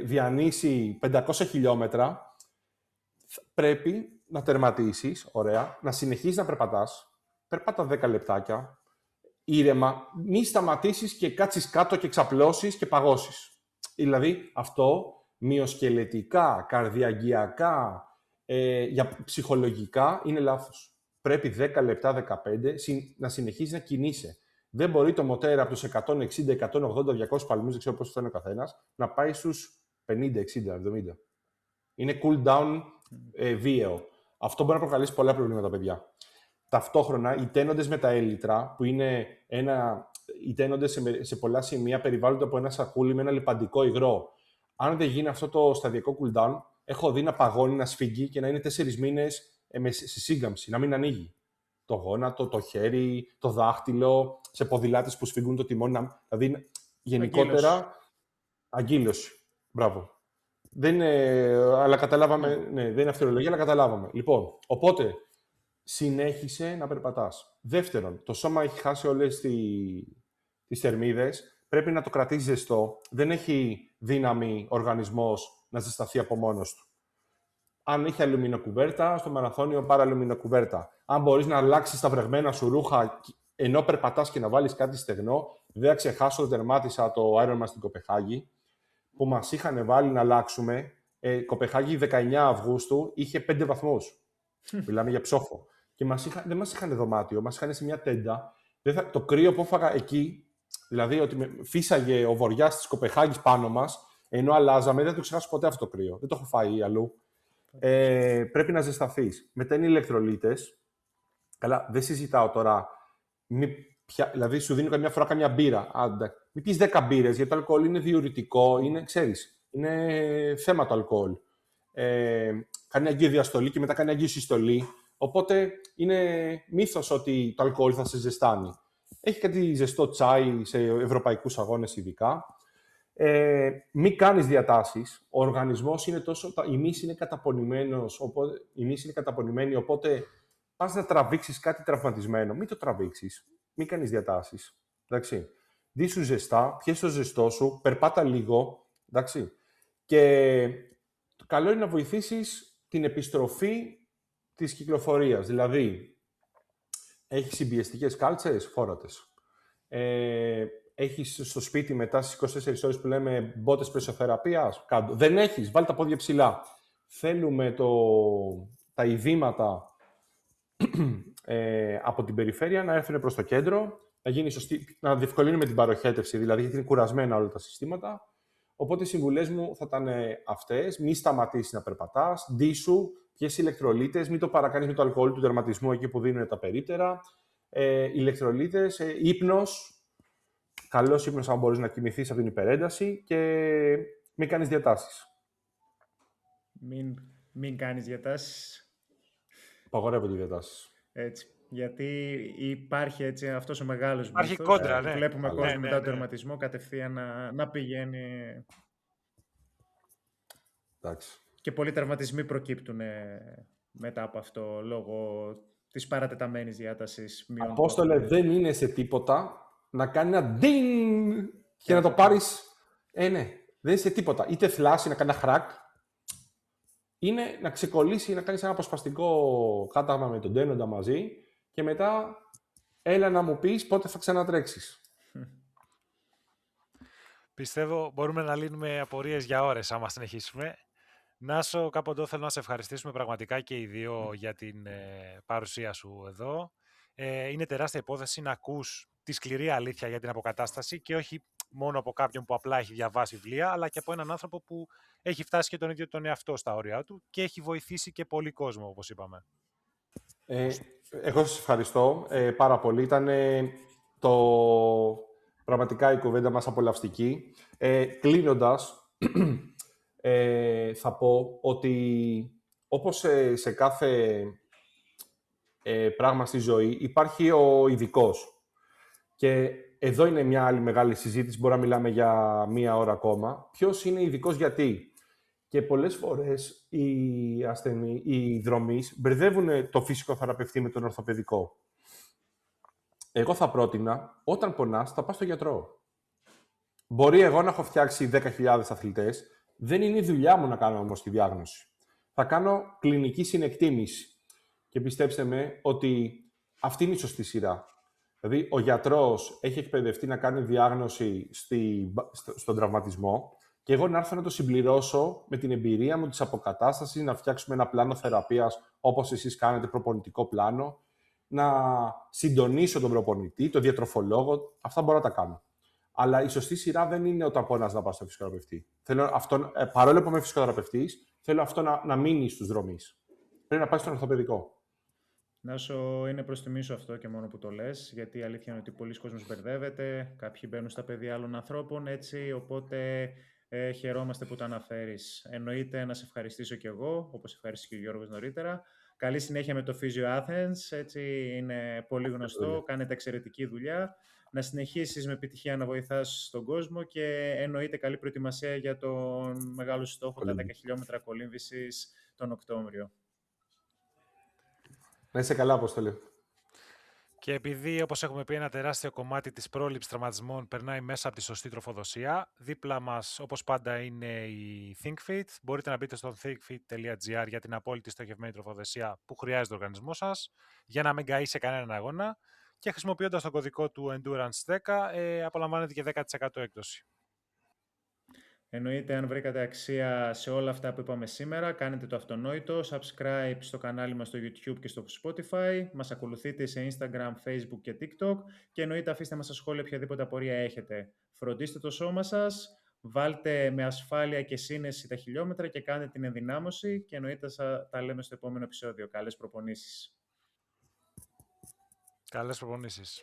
διανύσει 500 χιλιόμετρα, πρέπει να τερματίσεις, ωραία, να συνεχίσεις να περπατάς. Περπάτα 10 λεπτάκια, ήρεμα, μη σταματήσεις και κάτσεις κάτω και ξαπλώσεις και παγώσεις. Δηλαδή, αυτό μυοσκελετικά, καρδιαγγειακά, ψυχολογικά είναι λάθος. Πρέπει 10 λεπτά, 15, να συνεχίσεις να κινείσαι. Δεν μπορεί το μοτέρ από τους 160, 180, 200 παλμούς, δεν ξέρω πώς φτάνει ο καθένας, να πάει στους 50, 60, 70. Είναι cool down βίαιο. Αυτό μπορεί να προκαλέσει πολλά προβλήματα, παιδιά. Ταυτόχρονα, οι τένοντες με τα έλιτρα, που είναι οι τένοντες σε πολλά σημεία περιβάλλονται από ένα σακούλι με ένα λιπαντικό υγρό. Αν δεν γίνει αυτό το σταδιακό cool down, έχω δει να παγώνει, να σφίγγει και να είναι 4 μήνες σε σύγκαμψη, να μην ανοίγει. Το γόνατο, το χέρι, το δάχτυλο, σε ποδηλάτες που σφίγγουν το τιμόνι. Δηλαδή, γενικότερα, αγκύλωση. Μπράβο. Δεν είναι αυτερολογία, αλλά καταλάβαμε. Λοιπόν, οπότε, συνέχισε να περπατάς. Δεύτερον, το σώμα έχει χάσει όλες τις θερμίδες. Πρέπει να το κρατήσει ζεστό. Δεν έχει δύναμη ο οργανισμός να ζεσταθεί από μόνος του. Αν έχει αλουμινοκουβέρτα, στο μαραθώνιο πάρε αλουμινοκουβέρτα. Αν μπορείς να αλλάξεις τα βρεγμένα σου ρούχα ενώ περπατάς και να βάλεις κάτι στεγνό, δεν ξεχάσω, τερμάτισα το Ironman στην Κοπεχάγη, που μας είχαν βάλει να αλλάξουμε. Κοπεχάγη 19 Αυγούστου είχε 5 βαθμούς. Μιλάμε για ψόφο. Και δεν μας είχαν δωμάτιο, μας είχαν σε μια τέντα. Το κρύο που έφαγα εκεί, δηλαδή ότι φύσαγε ο βοριάς της Κοπεχάγης πάνω μας, ενώ αλλάζαμε, δεν το ξεχάσω ποτέ αυτό το κρύο. Δεν το έχω φάει αλλού. Πρέπει να ζεσταθείς. Μετά είναι οι ηλεκτρολίτες. Καλά, δεν συζητάω τώρα. Δηλαδή, σου δίνω καμιά φορά καμιά μπύρα. Μην πεις 10 μπύρες, γιατί το αλκοόλ είναι διουρητικό, είναι θέμα το αλκοόλ. Κάνει αγκή διαστολή και μετά κάνει αγκή συστολή. Οπότε είναι μύθος ότι το αλκοόλ θα σε ζεστάνει. Έχει κάτι ζεστό τσάι σε ευρωπαϊκούς αγώνες ειδικά. Μην κάνεις διατάσεις. Ο οργανισμός είναι η μύση είναι καταπονημένη, οπότε πας να τραβήξεις κάτι τραυματισμένο, μην το τραβήξεις. Μην κάνεις διατάσεις. Εντάξει. Ντύσου ζεστά, πιες το ζεστό σου, περπάτα λίγο. Εντάξει. Και το καλό είναι να βοηθήσεις την επιστροφή της κυκλοφορίας. Δηλαδή, έχεις συμπιεστικές κάλτσες, φόρατες. Έχεις στο σπίτι μετά στις 24 ώρες που λέμε μπότες πρεσοθεραπείας, κάτω. Δεν έχεις, βάλει τα πόδια ψηλά. Θέλουμε τα ειδήματα από την περιφέρεια να έρθουν προς το κέντρο, να διευκολύνουμε την παροχέτευση, δηλαδή γιατί είναι κουρασμένα όλα τα συστήματα. Οπότε οι συμβουλές μου θα ήταν αυτές. Μη σταματήσεις να περπατάς, ντύσου, πιες ηλεκτρολίτες, μην το παρακάνεις με το αλκοόλ του τερματισμού εκεί που δίνουν τα περίπτερα. Ηλεκτρολίτες, ύπνος, καλός ύπνος αν μπορείς να κοιμηθείς από την υπερένταση και μην κάνεις διατάσεις. Μην κάνεις διατάσεις. Απαγορεύονται οι διατάσεις. Έτσι. Γιατί υπάρχει έτσι αυτός ο μεγάλος υπάρχει μύθος. κόντρα, ναι. Βλέπουμε Αλλά, κόσμο μετά τον τερματισμό κατευθείαν να πηγαίνει. Εντάξει. Και πολλοί τραυματισμοί προκύπτουν μετά από αυτό, λόγω της παρατεταμένης διάτασης. Απόστολε, δεν είναι σε τίποτα να κάνει ένα ντιν και να το πάρεις. Ναι, δεν είναι σε τίποτα. Είτε θλάσει, να κάνει ένα χρακ, είναι να ξεκολλήσει, να κάνεις ένα αποσπαστικό κάταγμα με τον τένοντα μαζί και μετά έλα να μου πεις πότε θα ξανατρέξεις. Πιστεύω μπορούμε να λύνουμε απορίες για ώρες άμα συνεχίσουμε. Νάσο, κάπου εδώ θέλω να σε ευχαριστήσουμε πραγματικά και οι δύο για την παρουσία σου εδώ. Είναι τεράστια υπόθεση να ακούς τη σκληρή αλήθεια για την αποκατάσταση και όχι μόνο από κάποιον που απλά έχει διαβάσει βιβλία, αλλά και από έναν άνθρωπο που έχει φτάσει και τον ίδιο τον εαυτό στα όρια του και έχει βοηθήσει και πολύ κόσμο, όπως είπαμε. Εγώ σας ευχαριστώ πάρα πολύ. Ήταν πραγματικά η κουβέντα μας απολαυστική. Κλείνοντας, θα πω ότι όπως σε κάθε πράγμα στη ζωή υπάρχει ο ειδικός. Και εδώ είναι μια άλλη μεγάλη συζήτηση, μπορεί να μιλάμε για 1 ώρα ακόμα. Ποιος είναι ειδικός γιατί? Και πολλές φορές οι δρομείς μπερδεύουν το φυσικό θεραπευτή με τον ορθοπαιδικό. Εγώ θα πρότεινα, όταν πονάς, θα πας στο γιατρό. Μπορεί εγώ να έχω φτιάξει 10.000 αθλητές, δεν είναι η δουλειά μου να κάνω όμως τη διάγνωση. Θα κάνω κλινική συνεκτίμηση. Και πιστέψτε με ότι αυτή είναι η σωστή σειρά. Δηλαδή, ο γιατρός έχει εκπαιδευτεί να κάνει διάγνωση στον τραυματισμό και εγώ να έρθω να το συμπληρώσω με την εμπειρία μου της αποκατάστασης, να φτιάξουμε ένα πλάνο θεραπείας όπως εσείς κάνετε, προπονητικό πλάνο, να συντονίσω τον προπονητή, τον διατροφολόγο, αυτά μπορώ να τα κάνω. Αλλά η σωστή σειρά δεν είναι όταν πονάς να πας στο φυσικοθεραπευτή. Παρόλο που είμαι φυσικοθεραπευτής, θέλω αυτό να μείνει στους δρομείς. Πρέπει να πάει στον ορθοπαιδικό. Νάσο, είναι προς τιμή σου αυτό και μόνο που το λες, γιατί η αλήθεια είναι ότι πολλοί κόσμος μπερδεύεται, κάποιοι μπαίνουν στα πεδία άλλων ανθρώπων, έτσι, οπότε χαιρόμαστε που το αναφέρεις. Εννοείται να σε ευχαριστήσω κι εγώ, όπως ευχαριστήσει και ο Γιώργος νωρίτερα. Καλή συνέχεια με το Physio Athens, έτσι, είναι πολύ γνωστό, κάνετε εξαιρετική δουλειά. Να συνεχίσεις με επιτυχία να βοηθάς τον κόσμο και εννοείται καλή προετοιμασία για τον μεγάλο στόχο, τα 10 χιλιόμετρα κολύμβησης τον Οκτώβριο. Να είσαι καλά, Αποστολή. Και επειδή, όπως έχουμε πει, ένα τεράστιο κομμάτι της πρόληψης τραυματισμών περνάει μέσα από τη σωστή τροφοδοσία, δίπλα μας, όπως πάντα, είναι η ThinkFit. Μπορείτε να μπείτε στο thinkfit.gr για την απόλυτη στοχευμένη τροφοδοσία που χρειάζεται ο οργανισμός σας, για να μην καεί σε κανέναν αγώνα. Και χρησιμοποιώντας τον κωδικό του Endurance 10, απολαμβάνετε και 10% έκπτωση. Εννοείται, αν βρήκατε αξία σε όλα αυτά που είπαμε σήμερα, κάνετε το αυτονόητο, subscribe στο κανάλι μας στο YouTube και στο Spotify, μας ακολουθείτε σε Instagram, Facebook και TikTok και εννοείται αφήστε μας στα σχόλια οποιαδήποτε απορία έχετε. Φροντίστε το σώμα σας, βάλτε με ασφάλεια και σύνεση τα χιλιόμετρα και κάντε την ενδυνάμωση και εννοείται τα λέμε στο επόμενο επεισόδιο. Καλές προπονήσεις. Καλές προπονήσεις.